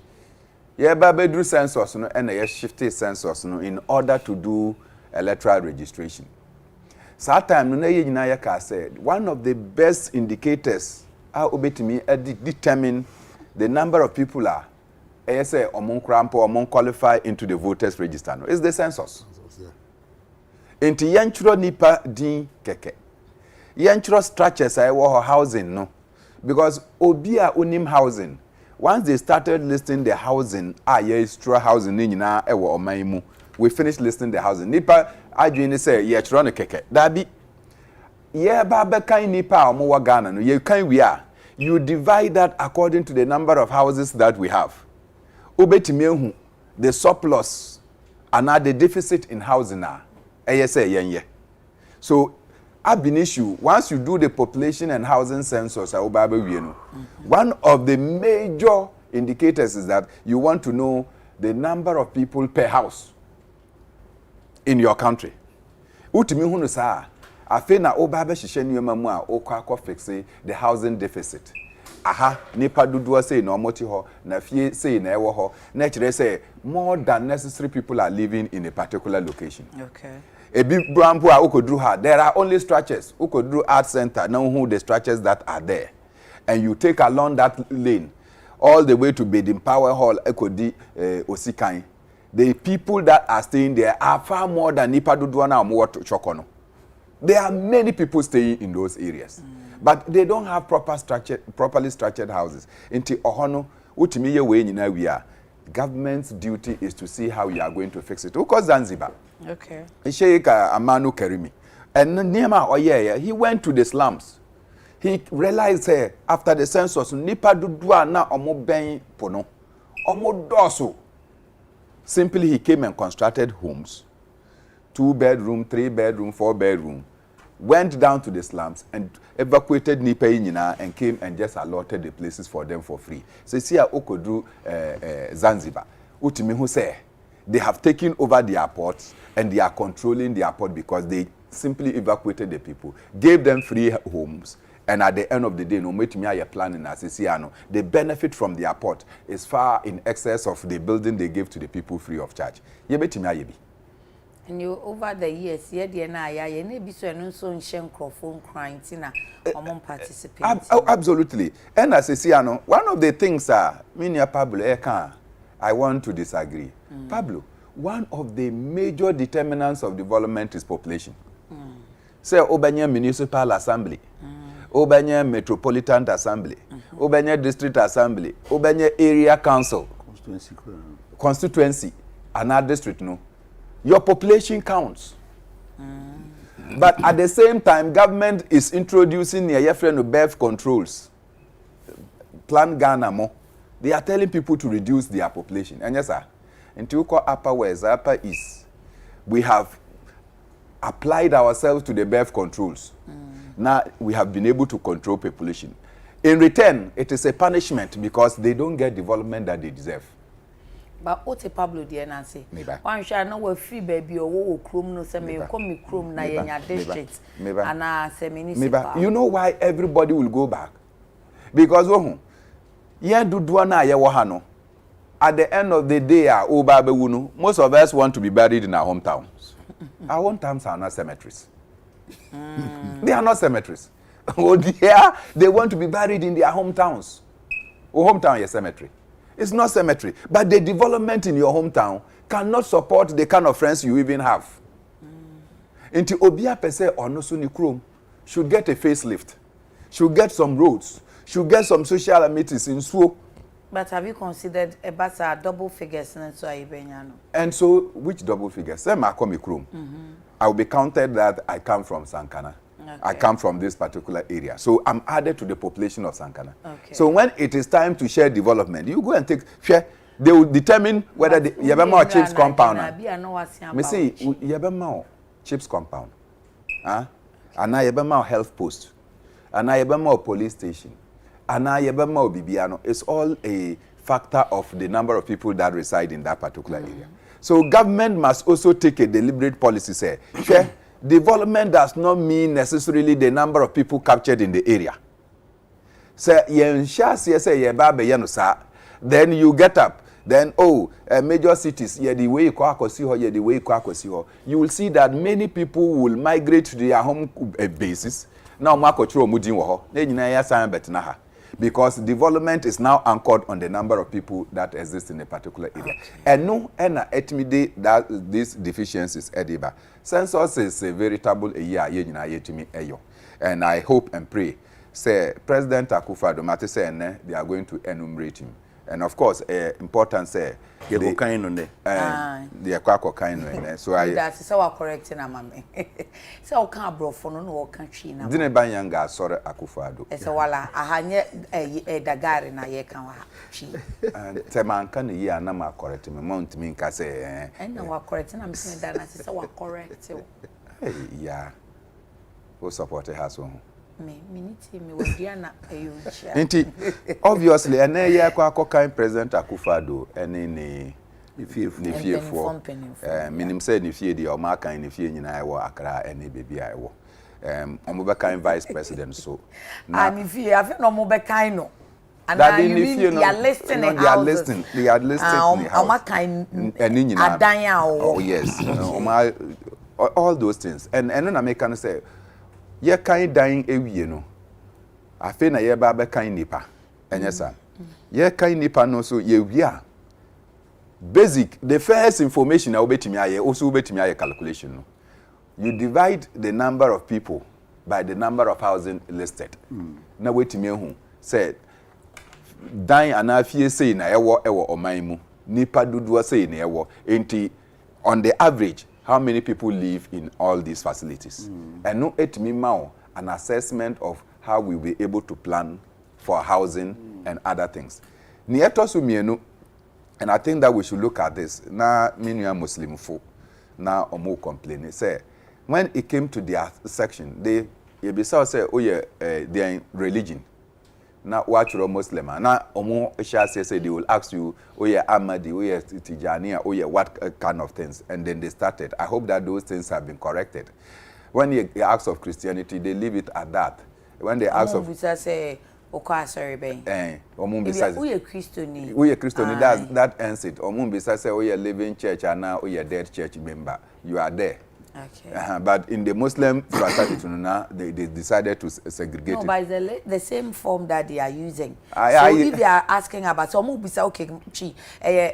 Yeah, Babe drew census, no, and yes, shifted census, no, in order to do electoral registration. So, time, no, you said, one of the best indicators, how obey me, determine the number of people are. Say among crampo among qualify into the voters register. No, it's the census. Into yanchuro nipa din keke. Yanchuro structures I war housing no, because obia unim housing. Once they started listing the housing, straw housing ni nyina ewo omaimu. We finished listing the housing. Nipa adwini say ye churo no keke. Dabi ye ba be kan nipa omo wa Ghana no ye kan we are. You divide that according to the number of houses that we have. Ubetimehu, the surplus and the deficit in housing are yenye. So, ab issue, once you do the population and housing census, one of the major indicators is that you want to know the number of people per house in your country. Utimihu no sa, afena obabe shishe niyoma mu a okwa fixe the housing deficit. Aha, nipa duduwa say no moti ho, na fie say na ewo ho, na chire say more than necessary people are living in a particular location. Okay. A big brampo a ukodru ha, there are only structures. Ukodru art center, now who the structures that are there. And you take along that lane, all the way to Bedin Power Hall, Ekodi, Osikai. The people that are staying there are far more than nipa duduwa na omo chokono. There are many people staying in those areas. But they don't have properly structured houses. Inti ohono, utimiye we nyina we are. Government's duty is to see how you are going to fix it. Uko Zanzibar. Okay. Sheikha Amanu Karimi. And Nema Oye, he went to the slums. He realized after the census, nipa dudua na omo ben pono. Omo doso. Simply he came and constructed homes. 2-bedroom, 3-bedroom, 4-bedroom. Went down to the slums and evacuated Nipa Inyina and came and just allotted the places for them for free. So see how Okodru Zanzibar. Utimi who say they have taken over the airport and they are controlling the airport because they simply evacuated the people, gave them free homes, and at the end of the day, no matter me are planning as the benefit from the airport is far in excess of the building they gave to the people free of charge. And you over the years, yeah, dear na ya, you need be so and so in microphone crying tina or participate. Absolutely. And as I see, one of the things Minia Pablo I want to disagree. Pablo, one of the major determinants of development is population. Say Obanya Municipal Assembly, Obanya Metropolitan Assembly, Obanya District Assembly, Obanya Area Council, constituency, another district, no. Your population counts. But at the same time, government is introducing your friend of birth controls. Plan Ghana more. They are telling people to reduce their population. And yes, sir, until we call Upper West, Upper East, we have applied ourselves to the birth controls. Now we have been able to control population. In return, it is a punishment because they don't get development that they deserve. But what a Pablo dear Nancy? One shall know a free baby or chrome no semi come chrome na yenya district and say municipal. You know why everybody will go back? Because at the end of the day, most of us want to be buried in our hometowns. Our hometowns are not cemeteries. They are not cemeteries. Oh dear, they want to be buried in their hometowns. Oh, hometown is a cemetery. It's not cemetery, but the development in your hometown cannot support the kind of friends you even have. Into Obia Pese or Nosuni Krum should get a facelift, should get some roads, should get some social amenities in Swo. But have you considered about double figures? And so, which double figures? Say Makomi Krum. I will be counted that I come from Sankana. Okay. I come from this particular area. So I'm added to the population of Sankana. Okay. So when it is time to share development, you go and take share. They will determine whether the Yabama chips compound. Me see Yabama chips compound. And I Yabama health post. And I Yabama police station. And I Yabama Bibiano. It's all a factor of the number of people that reside in that particular area. So government must also take a deliberate policy. Say, share. Development does not mean necessarily the number of people captured in the area. So, then you get up. Then, major cities, the way you will see that many people will migrate to their home bases. Now, because development is now anchored on the number of people that exist in a particular area. And no, intimidate that these deficiencies, Ediba. Census is a veritable and I hope and pray, say President Akufo-Addo say they are going to enumerate him. And of course, important say they are kind on there. So I that's so correcting a mammy. So can't bro for no country now. Didn't buy younger sorry Akufo-Addo. It's a walla I had a dagger in a year can and Teman can ye and I'm correcting me mount me can say and now correcting I'm saying that I so correct. Yeah. Who supported her so me with Diana obviously and year kind President Akufo-Addo and if for minim said if you the Omaka and if you Accra and baby I will kind vice president so and if you have no more kind and that you mean you are listening they are listening oh yes all those things and then I make can say ye kind dying ewie no afi na ye ba be kind nipa enyesa ye kind nipa no so ye wia basic the first information na obetimi aye also obetimi aye calculation no you divide the number of people by the number of housing listed na wetimi ehu said dying anafie say na ewo oman mu nipa dudu say na ewo enti on the average how many people live in all these facilities? And no etimi mao an assessment of how we will be able to plan for housing and other things. Nieto sumienu, and I think that we should look at this. Na minya Muslim folk, na omo complain. Say when it came to their section, they say, oh yeah, their religion. Na wachuro Muslim na omo say they will ask you oh yeah Ahmadi oh yeah Tijani oh yeah what kind of things and then they started. I hope that those things have been corrected. When you ask of Christianity they leave it at that. When they ask of say sorry ben we are Christian that ends it. Say oh yeah living church and now oh yeah dead church member you are there. Okay. But in the Muslim fraternity, they decided to segregate it. No, but it's the same form that they are using. If they are asking about, so we say, okay,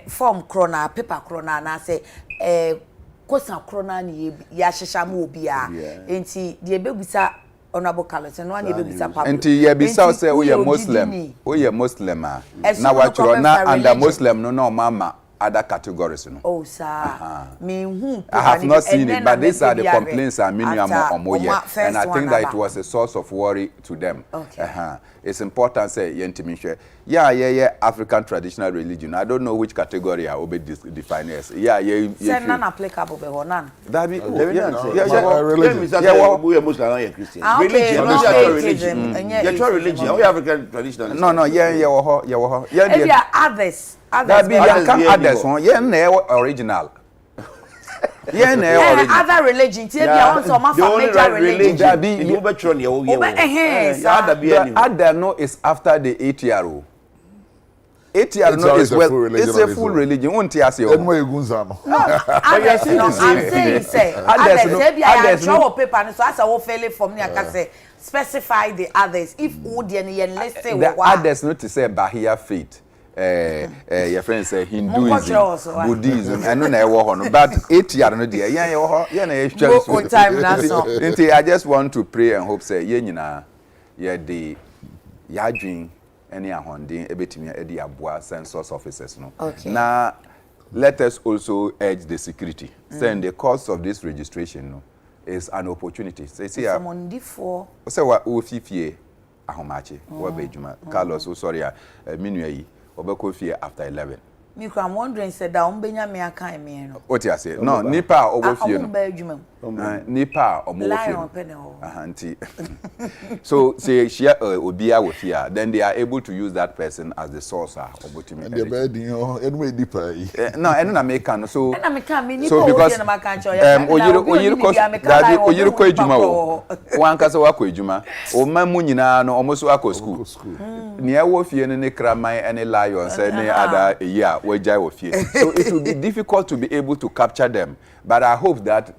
form krona, paper krona, and I say, kosa krona ni ya shishamu obia. Enti, the baby sa honorable Carlos, and one baby sa Pablo. Enti, ye bisa say, we are Muslim, now what you are now under Muslim, no mama. Other categories, you know. Oh, sir. I have not seen it, but these are the complaints and minimum and I think that it was a source of worry to them. Okay. It's important say yentimishe. Yeah, African traditional religion. I don't know which category I will be defined as. Yeah. Say none applicable be none. That be religion. We are Muslim, Christian. Religion. We African traditional. No. Yeah. If you are others. That be others one. Yeah, original. Other religions. The major religion. Other no is after the 8-year-old. 8-year no is well. It's a full religion. Won't you say? I'm saying say. Others no paper. So as I will fail for me, I can say specify the others. If the others not to say Bahia faith. Your friend say Hinduism, Buddhism, and no, but 8-year no dear. I just want to pray and hope say yenina the yadwin any ahondin ebetimi edi aboa census officers no. Okay. Now let us also urge the security. Saying the cost of this registration no is an opportunity. Say someone before. Say what ofifie ahomache what be juma. Carlos so sorry minua yi obekofie after 11. I'm wondering said that umbenya me aka me no. What you say? No, nipa obofie no. Nipa obofie. Auntie. So say share obia with here, then they are able to use that person as the source of obotimi. And the bed anyway deeper. No, and na make can so. And I can so because oyiru ko ejuma wo. Wan kasa wa ko ejuma. O mamu nyina no almost wa ko school. Ni e wo fie ne kraman ene lions ene other year we jai wo fie. So it will be difficult to be able to capture them, but I hope that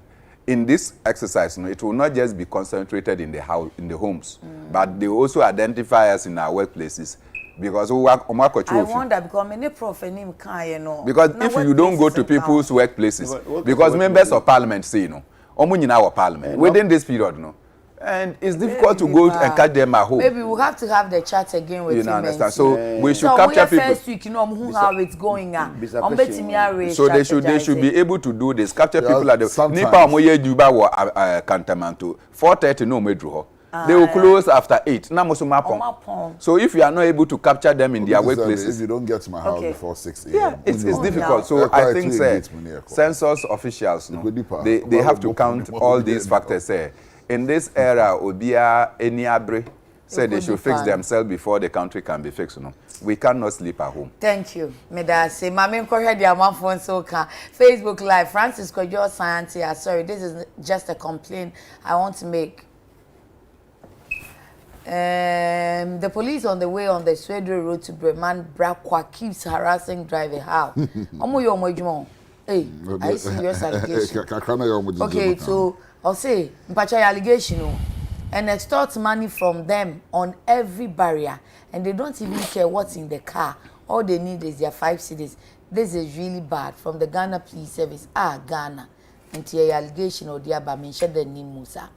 in this exercise, it will not just be concentrated in the house, in the homes, but they also identify us in our workplaces. Because we work, I wonder because many prof and can know. Because if you don't go to people's workplaces, because members of parliament say in our parliament within this period, and it's difficult to go and catch them at home. Maybe we'll have to have the chat again with you understand. So we should capture people. First week, how it's going on. So they should be able to do this. Capture people at the Nipa moye juba wa Cantamanto 4:30 no medro. They will close after 8. So if you are not able to capture them in their workplaces, if you don't get to my house before 6 a.m. Yeah, it's difficult. So I think census officials they have to count all these factors. In this era, Obia any abre said they should fix themselves before the country can be fixed. We cannot sleep at home. Thank you. Medase, Mami Kohe dia phone so can Facebook Live. Francis Kojo Science. Sorry, this is just a complaint I want to make. The police on the way on the Swedre Road to Bremen Brakwa keeps harassing driver. How? Hey, I serious allegation. Okay, so I'll say mpacha allegation and extort money from them on every barrier, and they don't even care what's in the car. All they need is their 5 cedis. This is really bad. From the Ghana Police Service, Ghana, and the allegation or the mention the name Musa.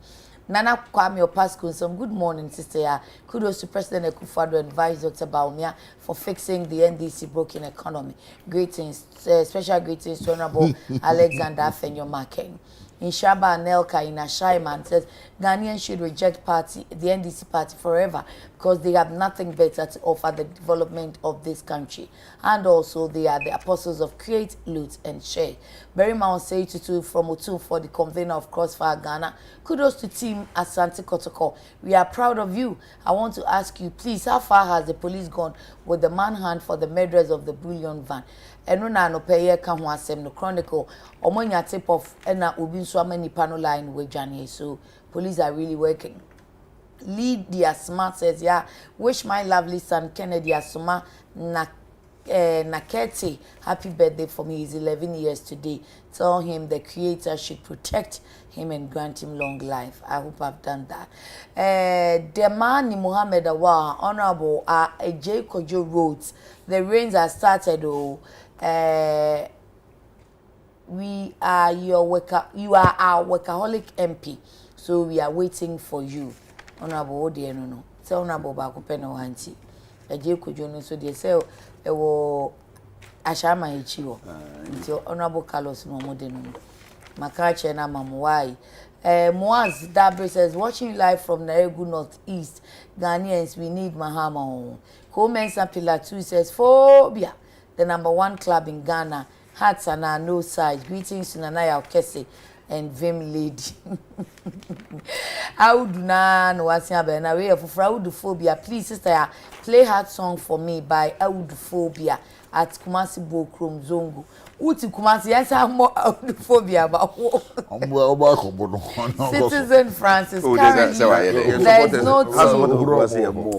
Nana Kwame Opasco, some good morning, sister. Kudos to President Akufo-Addo and Vice Dr. Baumia for fixing the NDC broken economy. Greetings, special greetings to Honorable Alexander Afenyo-Maken. In Shaba Anelka in Ashaiman says Ghanaians should reject the NDC party forever because they have nothing better to offer the development of this country. And also they are the apostles of create, loot and share. Berima Onsei from Otu for the convener of Crossfire Ghana. Kudos to Team Asante Kotoko. We are proud of you. I want to ask you, please, how far has the police gone with the manhunt for the murderers of the bullion van? Eno na no peye ka ho asem no chronicle omonya tip of na obi nso amani pano line we dwane. So police are really working. Lead the Asma says, yeah, wish my lovely son Kennedy Asuma na Nakete, happy birthday for me. He's 11 years today. Tell him the Creator should protect him and grant him long life. I hope I've done that. Demani Muhammad Awa, Honorable Adekye Kojo Roads. The rains have started. You are our workaholic MP, so we are waiting for you. Honorable Odieno no. Say Honorable Bakupeno Hanti. Adekye Kojo no so they say Ashama Ichiwo. Until Honorable Carlos no more than Makache na Mamuai. Moaz Dabre says, watching you live from Naregu Northeast. Ghanaians, we need Mahama. Coleman Sapila 2 says, Phobia, the #1 club in Ghana. Hearts are now no side. Greetings to Nanaya Okese and Vim Lady. I would not know what's happening. I will for Audophobia. Please, sister, play Heart Song for me by Audophobia at Kumasi Bokrom Zongo. Uti Kumasi, yes, I'm more Audophobia about Citizen Francis. Currently, there is no team.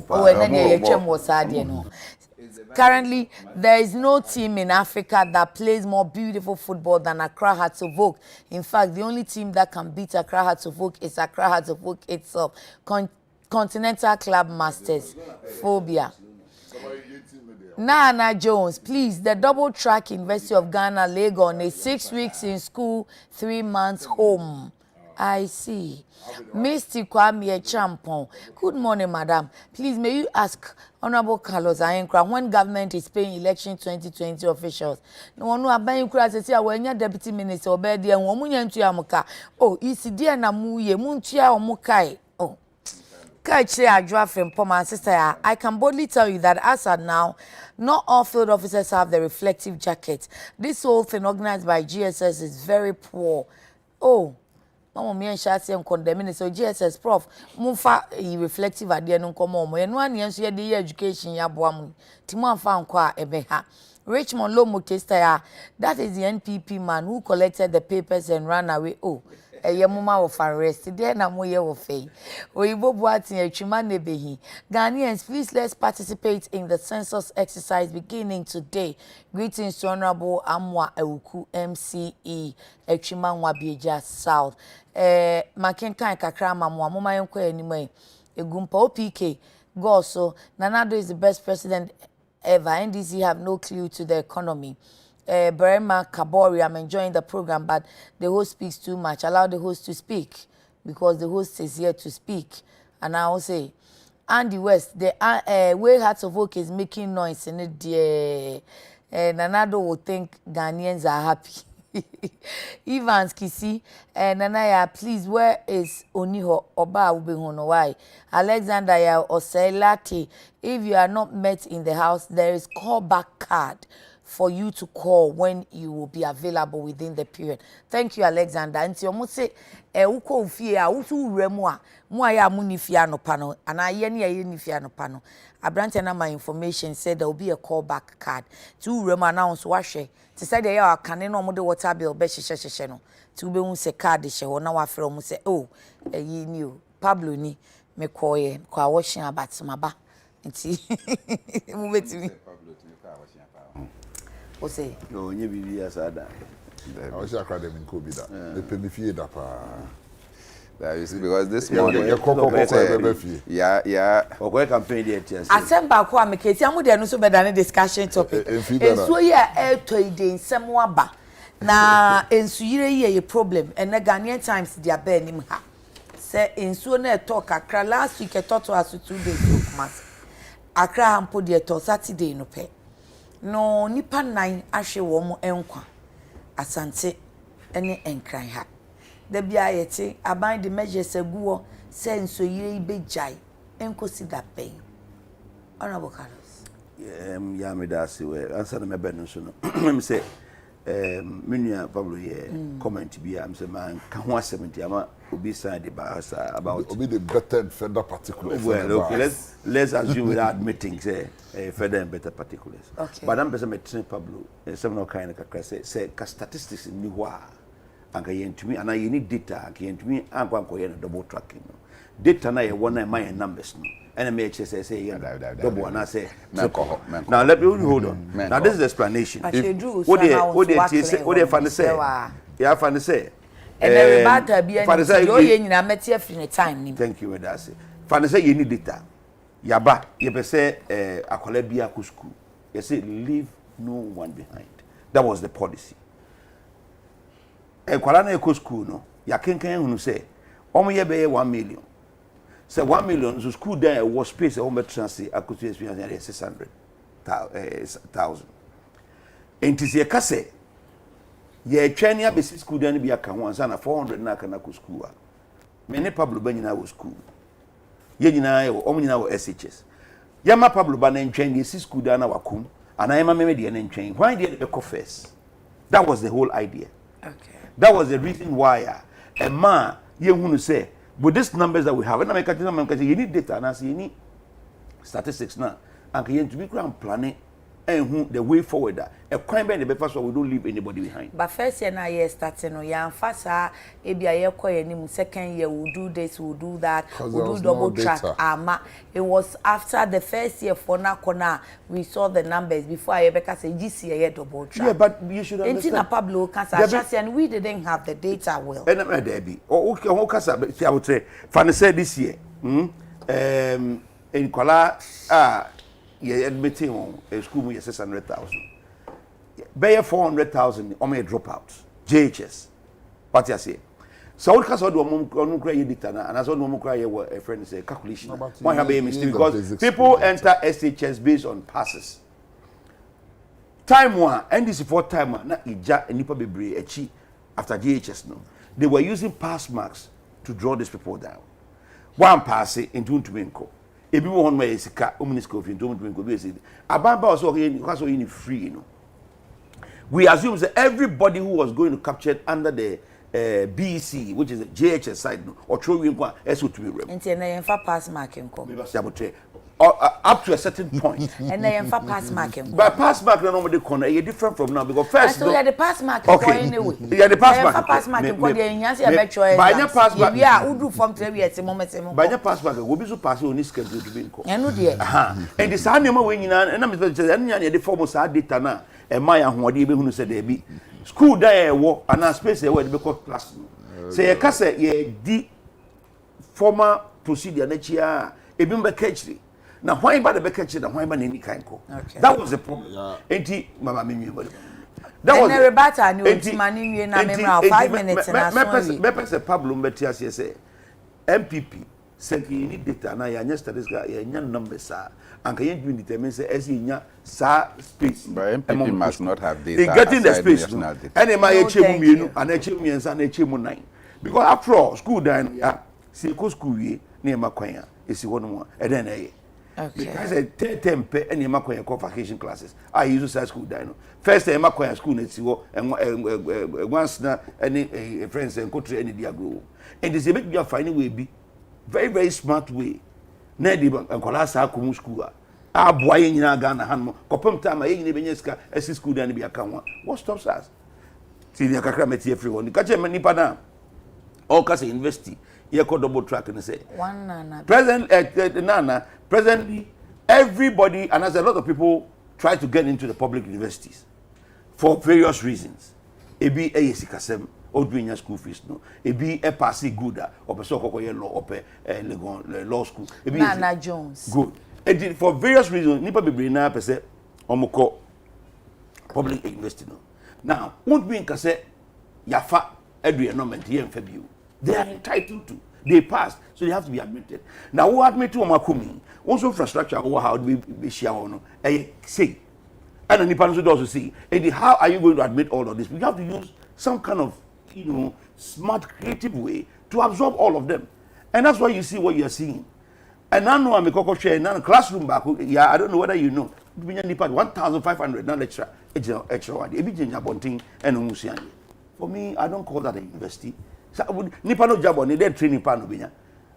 Oh, and then the was sad, you know. Currently, there is no team in Africa that plays more beautiful football than Accra Hearts of Oak. In fact, the only team that can beat Accra Hearts of Oak is Accra Hearts of Oak itself. Continental Club Masters. Phobia. Nana Jones, please, the double track University of Ghana, Legon, is 6 weeks in school, 3 months home. I see. Misty Kwame Champon. Good morning, madam. Please, may you ask Honorable Carlos Ayenkra when government is paying election 2020 officials? No one know Ayenkra says, when your deputy minister obedi and woman to Yamuka. Oh, isi dear na muye, muntia or mukai. Oh, Kaiche Adra from Poma sister. I can boldly tell you that as of now, not all field officers have the reflective jacket. This whole thing organized by GSS is very poor. Oh. Mama me and Shasi and condemning so GSS prof mufa reflective ade no nkomo mo eno ane enso ye de education ya boam timo afa nkwa ebeha Richmond Lomo tester ya that is the NPP man who collected the papers and ran away. Oh mama of arrest there na moye wo fei oyibo buatin atwuma nebehi. Ghanaians, please let's participate in the census exercise beginning today. Greetings to Honorable Amwa Ewuku MCE atwuma Nwabieja South. Makenkan kakra mamwa mama yenko anime egumpa OPK Goso Nanado is the best president ever. NDC have no clue to the economy. Berema Kabori, I'm enjoying the program, but the host speaks too much. Allow the host to speak because the host is here to speak. And I will say, Andy West, the way Hearts of Oak is making noise in it. Nanado will think Ghanaians are happy. Evans Kisi, Nanaya, please, where is Oniho Oba Ubehono? Why? Alexander Ya Oselati, if you are not met in the house, there is callback card for you to call when you will be available within the period. Thank you, Alexander. And you must say, uko ufia, utu remwa, ya munifia no pano, and I yenifia no pano. Abrante na my information said there will be a callback card. To rema announce washe. To say they are canning no more water bill, be sheno. To be un se card she or now after mu say, oh, ye knew Pablo ni me koye, kwa washing about smaba. And see, move to me. O say no nye bibi asada I was academy in Kobe that they pay me fee that that is because this morning yeah okwe campaign there tias asemba ko ameketi amude no so beda ne discussion topic enso ye toide nsem waba na ensu yire ye problem and Ghanaian Times dia be nim ha say ensu na talk akra last week to aso 2 days okumas akra hampo de to Saturday no pe no nipa nan ahwe wo mo enkwa asante ene enkran ha da bia yete aban de measures aguo se nso yire ibejai enkosi da pen Honorable Carlos ya me da se we answer me be no so no me say menua Pablo ye comment bia am say man ka ho 70 ama obi side about obi the better and further particulars. Well, okay, let's assume without admitting say further and better particulars. Okay. But I'm person me Pablo some no kind of say statistics ni ho anka yentumi ana ye need data anka yentumi anko ye no double tracking no data na ye wona my numbers no and me say yeah double and I say now let me hold on now this is the explanation what they fan say yeah fan say and everybody be any yo ye nyina meti afri time thank you with us fan say you need data yaba ye be say akola bia ku school you say leave no one behind. That was the policy. Kwala na eko school no ya kenkan hunu say omo ye be 1 million. Say 1 million so school there was space o metranse akutu experience 600,000. Enti ye ka say ye twani abesi school there bi aka ho ansa na 400 na aka na ku school a. Me ne Pablo ba nyina wo school. Ye nyina ye omo nyina wo SHS. Ye ma Pablo ba na ntwen ye school there na wakum. And I am a media and train. Why did they go first? That was the whole idea. Okay. That was the reason why a man you want to say with these numbers that we have, and you need data and I say you need statistics now. And you to be ground planning and the way forward that a crime by the first one we don't leave anybody behind. But first year na year starting no ya fasa ebi aye koye ni second year we'll do this, we'll do that, we'll do double track. It was after the first year for na kona we saw the numbers before Ayebeka say GC year double track. Yeah, but you should understand. Entina Pablo Kasa and we didn't have the data well. And I'm there be. Okay, Kasa I would say Fanny said this year. In Kola yeah, admitting on a school with 600,000. Bay 400,000 on my dropouts. JHS. What you say? So what cause do mum cry dicta and as no cry a friend say calculation. Why have a mistake? Because people enter SHS based on passes. Time one, and this is for time one, not ija and nipa bebre echi after JHS no. They were using pass marks to draw these people down. One pass into Tuminko. Ebi won where sika omnisco fi ntom tumi ko be say abamba also in free you know. We assume that everybody who was going to capture under the BC, which is the JHS side no or throw in kwa eso to be rem. Enti na yemfa pass mark nko. Up to a certain point. And na yemfa pass mark nko. But pass mark no normally corner you different from now because first so the pass mark okay. Anyway. Yeah the pass mark. Pass mark nko dey nyanse ya betcho e. By your pass mark. We are udu from 3 years moment. By your pass mark go be so pass on this schedule to be nko. Enu dey. And the same name we nyina na me say anya the form sa data na e ma ya hoode be hunu say dey bi. School there wo ana space e wo dey be class. Say you kase ye di former procedure na chia e bi mbeka chiri. Now why by the beka na why by any kind ko. That was the problem. Enti mama me nwi. That was the rebata ni otimani nwi na me 5 minutes na so we. Me pese Pablo mbeti ase say MPP say you need data na ya nya statistics ya nya numbers ah and can you determine say as you nya sa space but MPP must not have data in getting the space and e ma ye chemu mienu and e chemu miensa na e chemu 9 because after all school dan ya see ko school wie na e ma kwan a esi wono mo e den na ye okay because I tempe and e ma kwan ko vacation classes I use say school dan no first e ma kwan school na ti wo once na any friends and country any dia grow and this e make you find way be very very smart way na di enkola sa ko school a boy nyina ga na han kopam time a nyina benye ska esi school dan bi aka ho what stops us see the kakra meti everyone ka che nipa na all ka say university ye ko double track and say one nana presently everybody and as a lot of people try to get into the public universities for various reasons ebi eyesikasem odwinya school fees no ebi e pass good or person kokoye law ope law school ebi Nana Jones good and for various reasons nipa bebre na pese omukọ public university no now won't be nkase yafa edu enormment here mfa biu they are entitled to they passed so they have to be admitted now who admit to omakumi also infrastructure or how do we share no say and nipa no also see and how are you going to admit all of this we have to use some kind of smart, creative way to absorb all of them. And that's why you see what you're seeing. And now I'm a share now classroom back. Yeah, I don't know whether you know. 1,500 now extra for me, I don't call that a university. Nipa no job on it, then training pan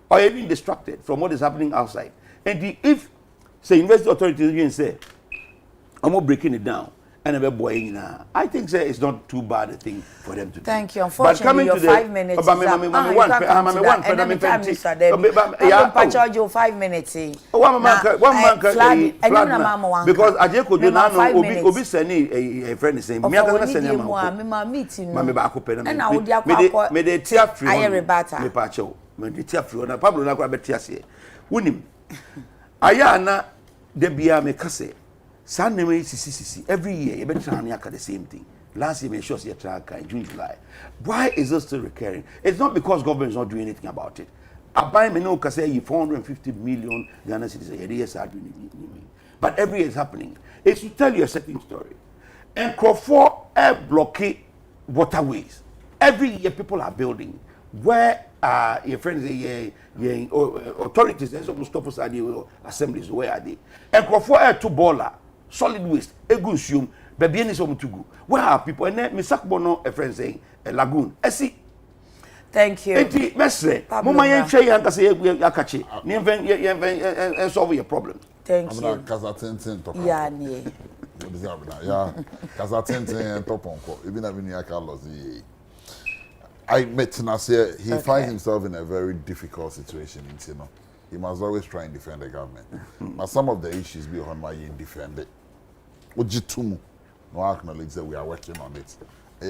or even distracted from what is happening outside. And if say university authorities even say, I'm not breaking it down. and a boy. I think it's not too bad a thing for them to do. Thank you. Unfortunately, your 5 minutes is up. You can't come to that. And every time, Mr. Debbie, I'm charge you 5 minutes. One man, because Adekye do not know. Obi seni a friend is saying, "Me aka seni ma." Me meeting. Mame ba ko pena. And I would ya me de tia free. I rebata. Me pa chew. Me de tia free. Na Pablo na kwa betia se. Wunim. Aya na de bia me kase. San name sisi every year you better try and the same thing. Last year, we sure see a track in June, July. Why is this still recurring? It's not because government is not doing anything about it. I buy me no say 450 million Ghana citizens a year are doing. But every year it's happening. It's to tell you a certain story. And Crawford blockade waterways. Every year people are building. Where your friends say authorities they're supposed to stop us at the assemblies. Where are they? And Crawford to baller, solid waste, egusium. Baby, any some to go. Where are people? And then Miss Sakbono, a friend saying, a lagoon. I see. Thank you. Enti, Mestre, Mama yen share yan kase yakachi. Ni and solve your problem. Thank you. I'm Kazatin top. Yeah, nee. Yeah, Kazatin and top onko. Even having Yakalos. I met Nasir. He finds himself in a very difficult situation in Tino. He must always try and defend the government. But some of the issues behind my defend it. Ojitumu. No acknowledge that we are working on it.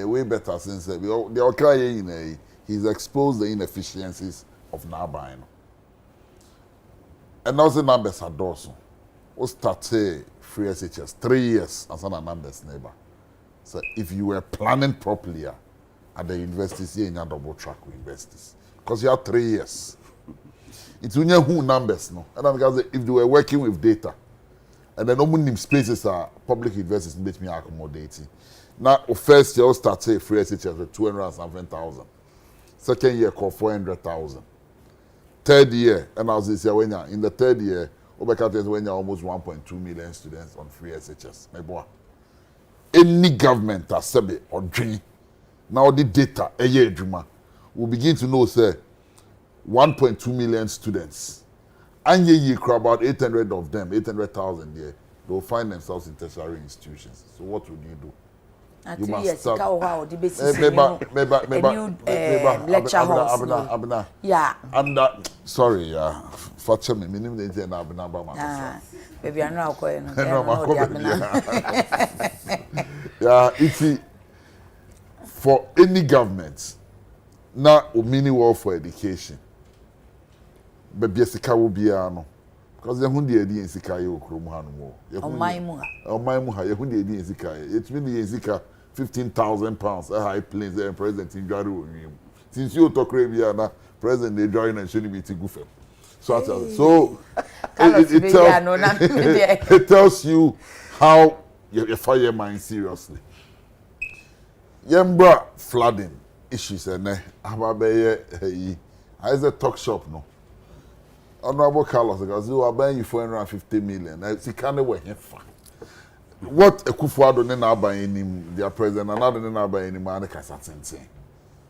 Way better since the okay he's exposed the inefficiencies of Nabaino. And also numbers are dorsal. We started free SHS 3 years as a numbers neighbor. So if you were planning properly at the universities, you have double track with universities. Because you have 3 years. It's when you who numbers no. And because if they were working with data, and then no spaces are public universities make me accommodating. Now, first year, started free SHS with 207,000. Second year, called 400,000. Third year, and as this year, when you're in the third year, when you're almost 1.2 million students on free SHS. My boy, any government has said it or dream. Now the data, a year dreamer, will begin to know, say, 1.2 million students. And ye about 800 of them, 800,000 there, they will find themselves in tertiary institutions. So what would you do? You must start. Lecture halls. Yeah. And sorry, yeah. Fetch me. Me name the Abna Bama. Baby, I know yeah, it's for any government. Now, mini war for education. Baby, sika will be ano. Because the hundi edi in sika yo kromuhanu mo. Omaimuha. The hundi edi in sika. It's really in sika 15,000 pounds. A high planes there, President in Jaru. Since you talk Arabia, President they join and shouldn't be to goof. So it tells you how you fire your mind seriously. Yembra flooding issues and I is a talk shop no. Honorable Carlos, because you are buying you 450 million. I see can't wait here. What a Kufuado na buying him, their president, another na buying him, and Kasatin.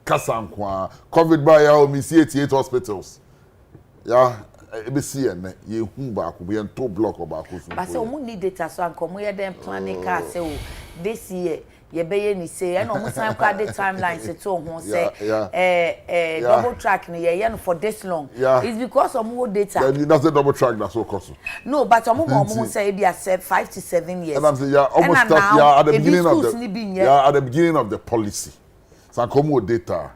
Kasankwa, COVID by our Miss 88 hospitals. Yeah, ABC and you back will be in 2 blocks of Bakus. But so we need data so I'm coming then planning car say this year. You be any say and almost time card the timeline say to who say double track no for this long. It's because of more data. Then that's the double track that's so cost. No, but almost say be 5 to 7 years. And I'm saying almost at the beginning of the at the beginning of the policy. So come with data.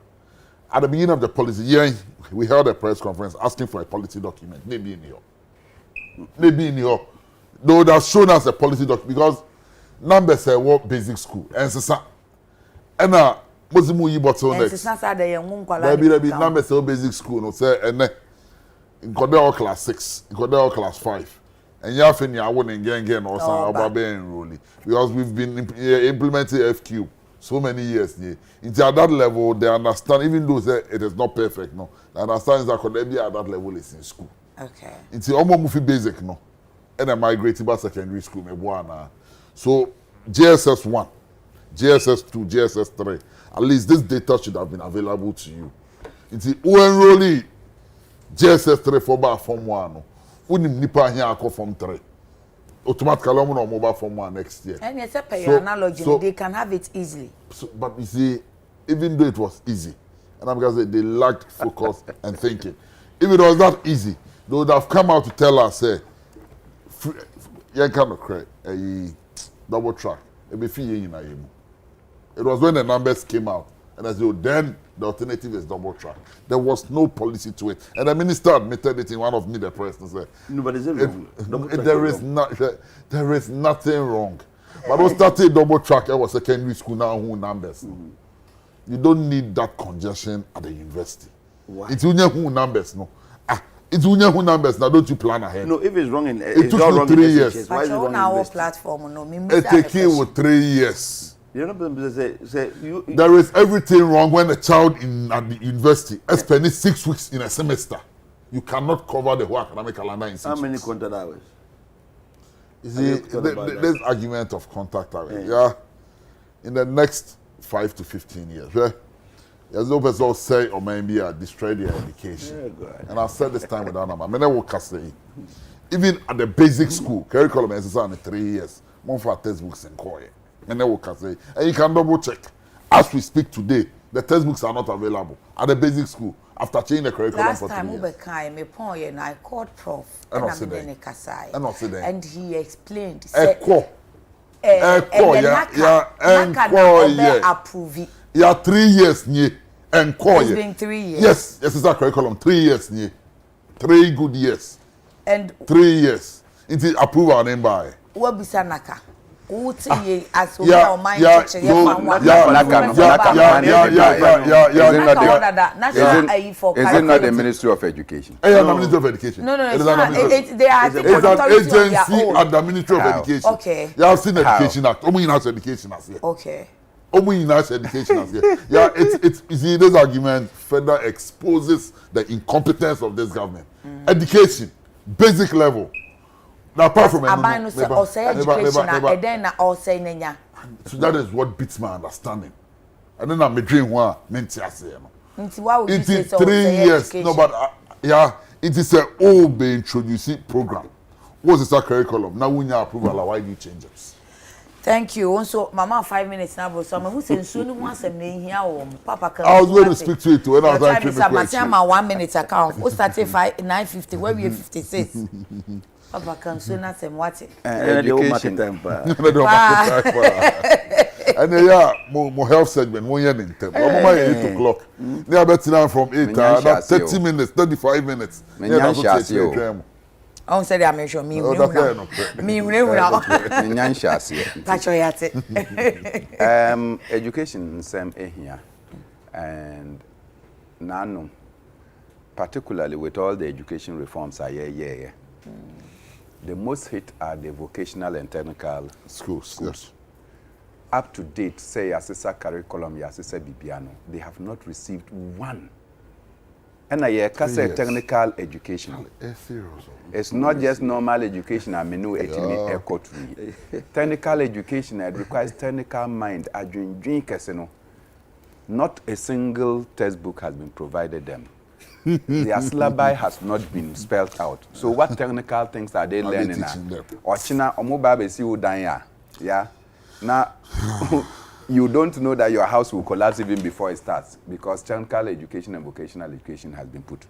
At the beginning of the policy, we held a press conference asking for a policy document. Maybe in here. Though that's shown as a policy document because numbers say what basic school and so and Muslimu yi bottlenecks baby numbers say basic school no say and in all class 6 in all class 5 and you have in your own again or some about enrolling because we've been implementing FQ so many years into at that level they understand even though it is not perfect no they understand that could be at that level is in school okay into almost basic no and I migrated back secondary school me boana. So GSS 1, GSS 2, GSS 3, at least this data should have been available to you. It's GSS 3 for bar form 1. Unim nipa here ako form 3. automatically on mobile phone one next year. And it's a pay analogy, they can have it easily. So, but you see, even though it was easy, and I'm gonna say they lacked focus and thinking. If it was not easy, they would have come out to tell us, say, you can't cry, a double track, it be fee in. It was when the numbers came out, and I said, then the alternative is double track. There was no policy to it, and the minister admitted it in one of the press and said, no, but is it wrong? There is nothing wrong. But we started double track. I was secondary school now. Who numbers? You don't need that congestion at the university. Why? It's who numbers no. It's who numbers now. Don't you plan ahead? No, if it's wrong in it took you 3 years. Why is it wrong our platform? No, Adekye with 3 years. You know, say there is everything wrong when a child at the university spending 6 weeks in a semester. You cannot cover the whole academic calendar in 6 weeks. How many contact hours? You see, this argument of contact hours, in the next 5 to 15 years, there's no person say or maybe destroy their education. And I've said this time without number. I mean, I will say, even at the basic school, curriculum is on 3 years, more for textbooks and core. And I will say, and you can double check. As we speak today, the textbooks are not available at the basic school after changing the curriculum for 3 years. Last time, I called Prof. And he explained. Yeah, 3 years. It's been 3 years. Yes, it's a curriculum. 3 years. 3 good years. And 3 years. It's approval and by. What be Sanaka? Isn't not the Ministry of Education? The Ministry of Education. No, it's not. They are an agency at the Ministry of Education. Okay. You have seen Education Act. Education Act here. Okay. Education Act here. Yeah, it's you see this argument further exposes the incompetence of this government. Education, basic level. Now, apart from education, so that is what beats my understanding. And then I'm dream one, why would you say it is 3 years. No, but it is an old introducing program. What's the curriculum? Now we need approval. Why do you change it? Thank you. Also, Mama, 5 minutes now, bro. So I'm who says soon once I'm here. Papa can. I was going to speak to you too. When I was trying to my 1 minute account. Who started 9:50? Where we 56? Papa can soon as I'm watching. Education. And more health segment, 1 year in time. 8 o'clock. They are better from 8. 30 minutes, 35 minutes. I said I'm sure me. Education same here, and nano, particularly with all the education reforms the most hit are the vocational and technical schools. Yes. Up to date, say Assessor curriculum, Assessor Bibiano, they have not received one. And I say technical education. It's not just normal education. I mean, technical education. It requires technical mind. Not a single textbook has been provided them. Their syllabi has not been spelled out. So what technical things are they learning now? Or China or mobile see you dying. Yeah. Now you don't know that your house will collapse even before it starts because technical education and vocational education has been put.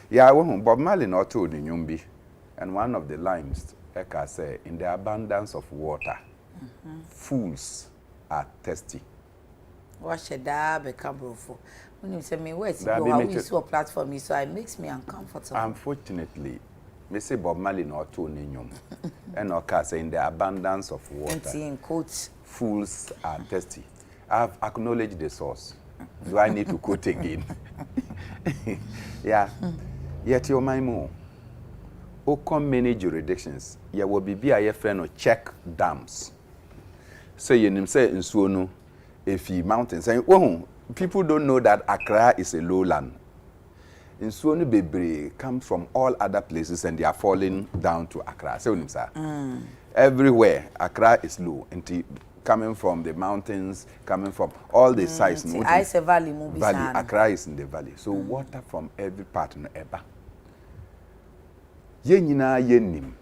Yeah, Bob Marley not told in Yumbi, and one of the lines, Eka say, in the abundance of water, fools are thirsty. What should that become for? When you say me, where's it go? How we saw a platform, so it makes me uncomfortable. Unfortunately, me say Bob Marley not told in Yum, and Eka say, in the abundance of water. In quotes. Fools are thirsty. I've acknowledged the source. Do I need to quote again? Yeah. Yet your mind more. Come many jurisdictions. You will be a friend of check dams. So you say in Suonu, if you mountains, saying, oh, people don't know that Accra is a lowland. In Suonu Bebre comes from all other places and they are falling down to Accra. So everywhere Accra is low. Coming from the mountains, coming from all the sides. Valley, Accra is in the valley. So water from every part in Eba. Yenina yenim.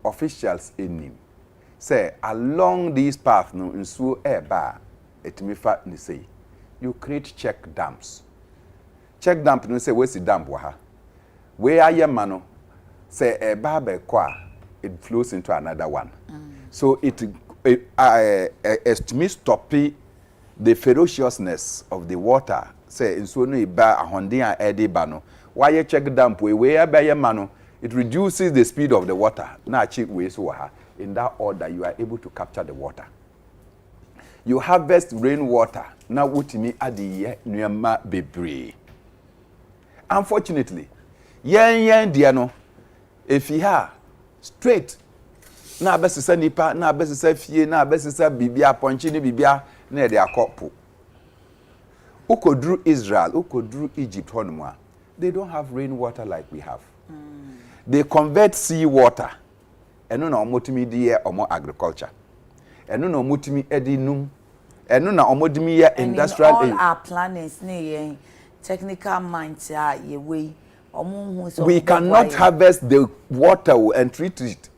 officials enim say along this path no nsuo eba etimi fa ni say you create check dams. Check dam no say we si dam wa ha we aye ma no say eba be kwa it flows into another one. So it estimi stopping the ferociousness of the water. Say nsuo no eba ahonde a ede ba no why check dam we eba ma no it reduces the speed of the water. Na check we so ha. In that order, you are able to capture the water. You harvest rainwater. Now, utimi adi nuyama bebre. Unfortunately, yen diano, if you have straight, na besisa nipa, na besisa fie, na besisa bibia, ponchini bibia, na de akopu. Uko drew Israel, uko drew Egypt, honumwa. They don't have rainwater like we have. They convert sea water. Eno na omotimi die omo agriculture. Eno na omotimi edi num. Eno na omodimi ye industrial. And in all our plannings, ne technical minds are ye way. We cannot harvest the water and treat it.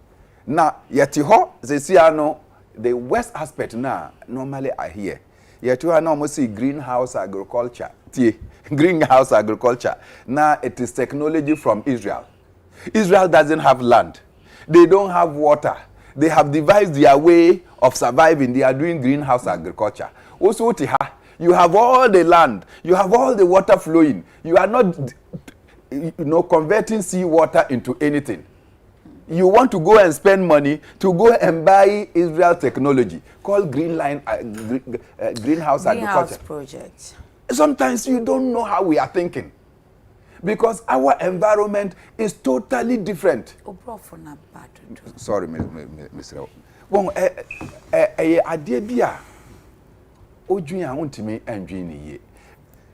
Now, yeti ho zesiano the west aspect na normally are here. Yeti ho na almost see greenhouse agriculture. Greenhouse agriculture. Now it is technology from Israel. Israel doesn't have land. They don't have water. They have devised their way of surviving. They are doing greenhouse agriculture. Also, you have all the land. You have all the water flowing. You are not, converting sea water into anything. You want to go and spend money to go and buy Israel technology called greenhouse agriculture project. Sometimes you don't know how we are thinking. Because our environment is totally different. Sorry, Mr. Bon, adie bia odwin a wontimi andwin ni ye.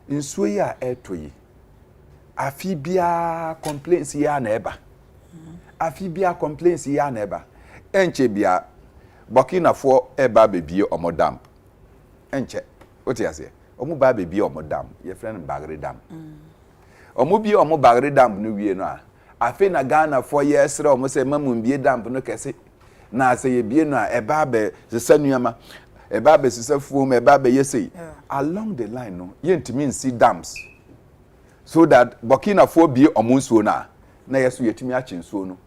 Nsuo ya etoyi. Afi bia complaints ya na eba. Afi bia complaints ya na eba. Enche bia Burkina fo eba bebie omo dam. Enche, oti ase. Omo ba bebie omo dam. Ye friend Bagre dam. Omo bi omo Bagre dam no wie no a. Afi na Ghana for years re omo se mamu bie dam no kese. Na se ye bie no a eba be sesa nuama. Eba be sesa fuom eba be yesei. Along the line no, ye ntimi nsi dams. So that Burkina fo bie omo nsuo na yeso yetimi achi nsuo no.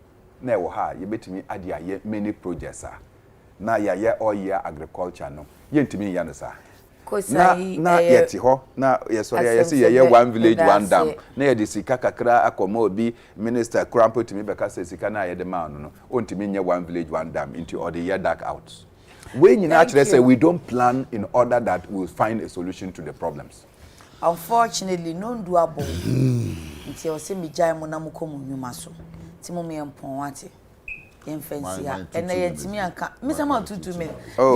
Na e wo ha ye betimi ade aye many projects na ye all year agriculture no. Ye ntimi ya no sa. Na yeti ho na yesi ye one village one dam na ye de sika kakra akoma obi minister Krampo timi beka se sika na ye de man no ontimi nye one village one dam into all the year dark out. When you naturally say we don't plan in order that we'll find a solution to the problems. Unfortunately, non doable. Nti o se mi jai mo na mo komu nyuma so. Ti mo me empon wate. Yemfensia. Ena yetimi anka. Me say ma 2 minutes. Oh,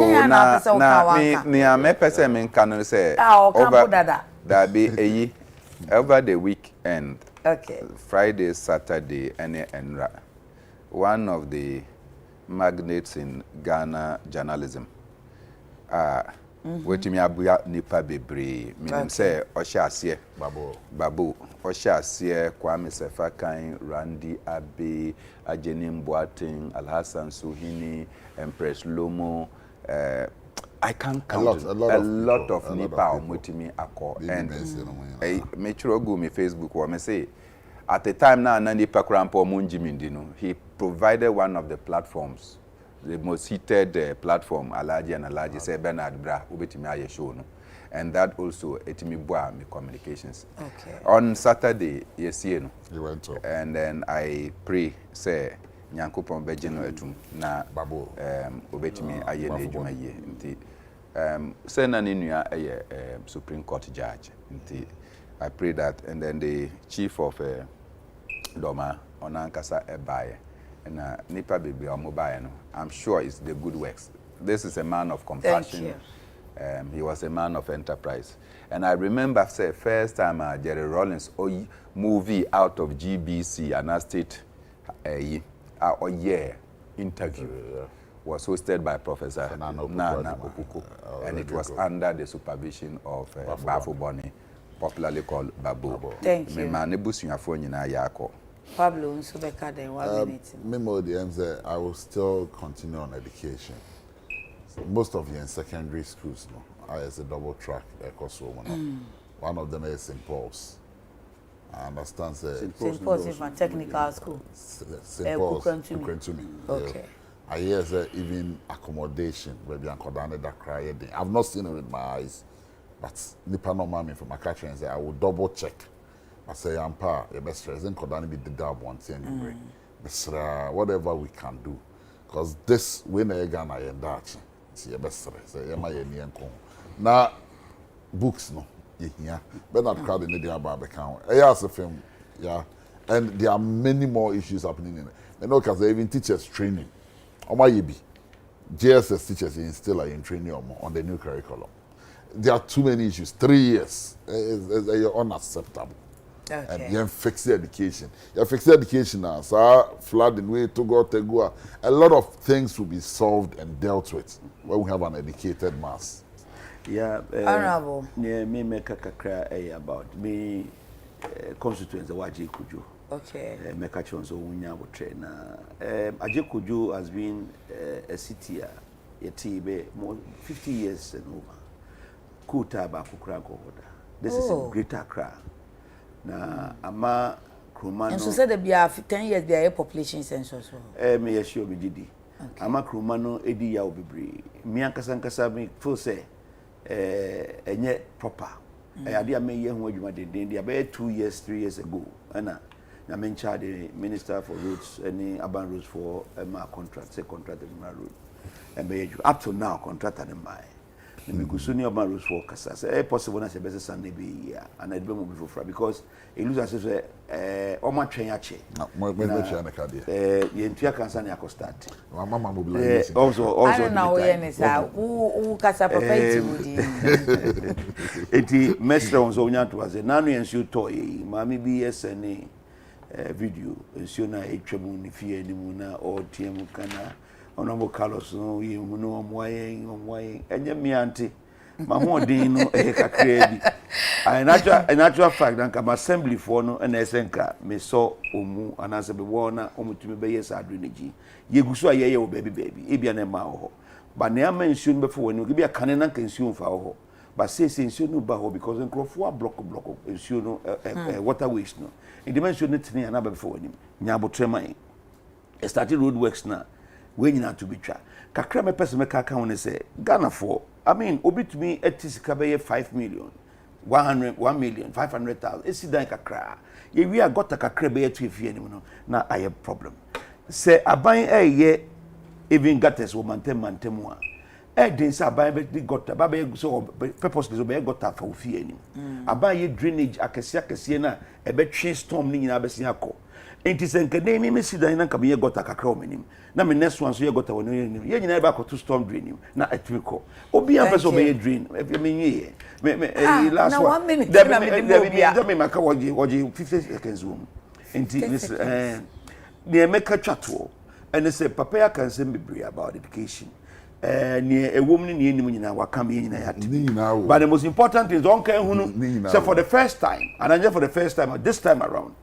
na me pese me nka no say over the weekend. Okay. Friday, Saturday, and one of the magnates in Ghana journalism. Wetimi abuya nipa bebre. Meaning say Oshasie Babu Oshasie Kwame Sefakan, Randy Abe, Ajenim Boateng, Alhassan Suhini, Empress Lomo. I can't count a lot of nipa omotimi akọ. And me chiro go me Facebook or me say at the time na nipa Krampo Munjimindino, he provided one of the platforms, the most heated platform, Alaji and Alaji say Bernard Bra, ubetimi aye show no. And that also etimi boa me communications. Okay. On Saturday, yes, you went up. And then I pray, say, Nyankopon Bejeno etum na ubetimi aye na ejuma ye. Nti say na ninua aye Supreme Court judge. Nti I pray that, and then the chief of Doma Onankasa Ebaye. And nipa baby or mobile no. I'm sure it's the good works. This is a man of compassion. He was a man of enterprise. And I remember say first time Jerry Rollins movie out of GBC and a state interview was hosted by Professor Nana Okuko, and it was under the supervision of Bafu Boni, popularly called Babu. Thank you. Pablo Nsubeka then 1 minute. Memo the end I will still continue on education. So most of you in secondary schools, no, as a double track course one of them is St. Paul's. I understand St. Paul's is my technical school. St. Paul's Ukrentumi. Okay. I hear even accommodation where I'm condemned that cry. I've not seen it with my eyes, but nipa no mami from my country and say I will double check. I say I'm pa your best friends in condemned be the dab one thing anyway. Whatever we can do, because this we na Ghana and that. See your best friends. Say my now books no. Yeah, but not crowd in the about account. As a film, yeah, and there are many more issues happening in it. And no, because they even teachers training. On my EB, JSS teachers still are in training on the new curriculum. There are too many issues. 3 years is unacceptable. Okay. And you fix the education. You fix the education now. So flood in way to go. A lot of things will be solved and dealt with when we have an educated mass. Yeah, Honorable. Yeah, me make a kakra about me constituency Adekye Kujo. Okay. Make a chance of Wunya will train. Adekye Kujo has been a city more 50 years and over. Kuta Bakukra Goda. This is a greater Accra. Na ama Krumano. And so said there be 10 years there are population census. Me yesho be gidi. Ama Krumano edi ya obibri. Me ankasa me feel say enye proper. Ade a me ye ho adwuma den about 2 years 3 years ago. Na me charge the minister for roads any urban roads for my contract say contract the road. And be up to now contract and my me go so ni urban roads for kasa say possible na say be Sunday be here and I be mo be for because it lose as say o ma twen ache Me twen na card ye ntua kansa na start mama mobilization also I don't know where ni say who kasa prophet wudi eti mestre on so nya to as na no ensu toy mama bi SNA video ensu na etwemu ni fie ni mu na o tiem kana Honorable Carlos no you know omwaye enye mi anti ma ho din no kakra bi a natural fact dan ka assembly for no na esenka me so omu anase be wona omutumi be yes adrenaji yeguso ayeye wo baby e bia na ma ho ba na ama nsuo no be fo woni bia kane na kan nsuo mfa ho ba say nsuo no ba ho because nkrofo block nsuo no waterways no in the mention it ni na be fo woni nya abotrema e started road works na we nyina to be twa kakra me person me kaka won say Ghana for I mean obi to me etisika be 5 million 1 million 500,000 esi dan kakra ye wi agota kakra be to efie ni no na aye problem say aban ye even gates wo mantem a den say aban be gota ba be so purpose so be gota fa ofie ni aban ye drainage akese na e be twe storm ni nyina be si akọ enti senkede mi si dan na ka be gota kakra o menim na me next one so ye gota woni ni ye nyina ba ko to storm drain na atwiko obi am person be drain e me nyi me last now one 1 minute na me maka woji 50 seconds room enti this ne make chatwo and say papa ya can say be about education ne ewom ni ne enim nyina waka me nyina yat but the most important is on kan hunu so for the first time and just for the first time this time around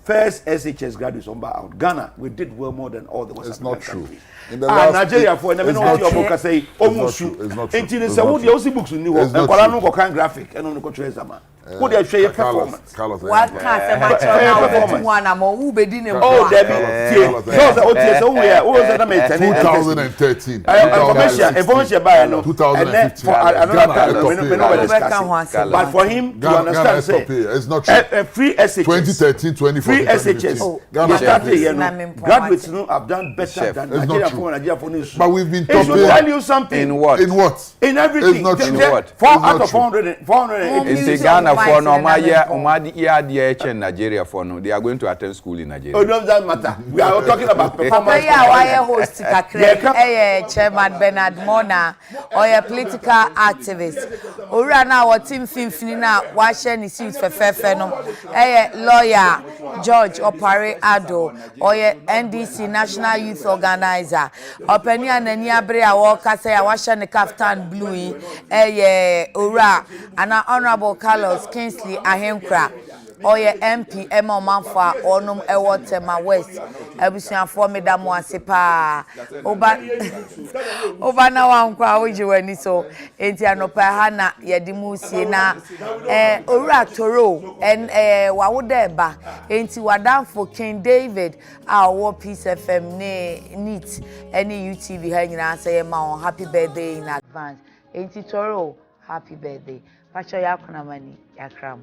first SHS graduates on out Ghana we did well more than all the West African countries. It's not true. In the last Nigeria for na me no ti obo ka say omusu enti ne say wo dey osi books ni wo enkwala no go kan graphic and no go trade sama wo dey hwe performance what can say ma performance one am wo be di ne oh Debbie so say o tie so we ya wo say na me 2013 information by no 2015 for another time but for him to understand say it's not true free SHS 2013 2014 free SHS graduates no have done better than Nigeria for but we've been topping. Tell you something. In what? In everything. It's not true. In what? 4 out of 400. In Ghana for no in Nigeria for no. They are going to attend school in Nigeria. Oh, doesn't matter. We are talking about performance. Why host kakre chairman Bernard Mona or a political activist. Ora na what team finfini na wa share ni seat fefe no. Lawyer George Opare Ado or NDC National Youth Organizer. Openi anani abre a waka say a washa ne kaftan blue ora ana Honorable Carlos Kingsley Ahenkra Oye MP Emma Manfa onum ewo Tema West abusuafo medamo ase pa oba na wankwa woji wani so enti anopa ha na yedi mu sie na owura toro en wawode ba enti wadamfo King David a wo Peace FM ne neat any UTV ha nyina say ma on happy birthday in advance enti toro happy birthday pacho yakona mani yakram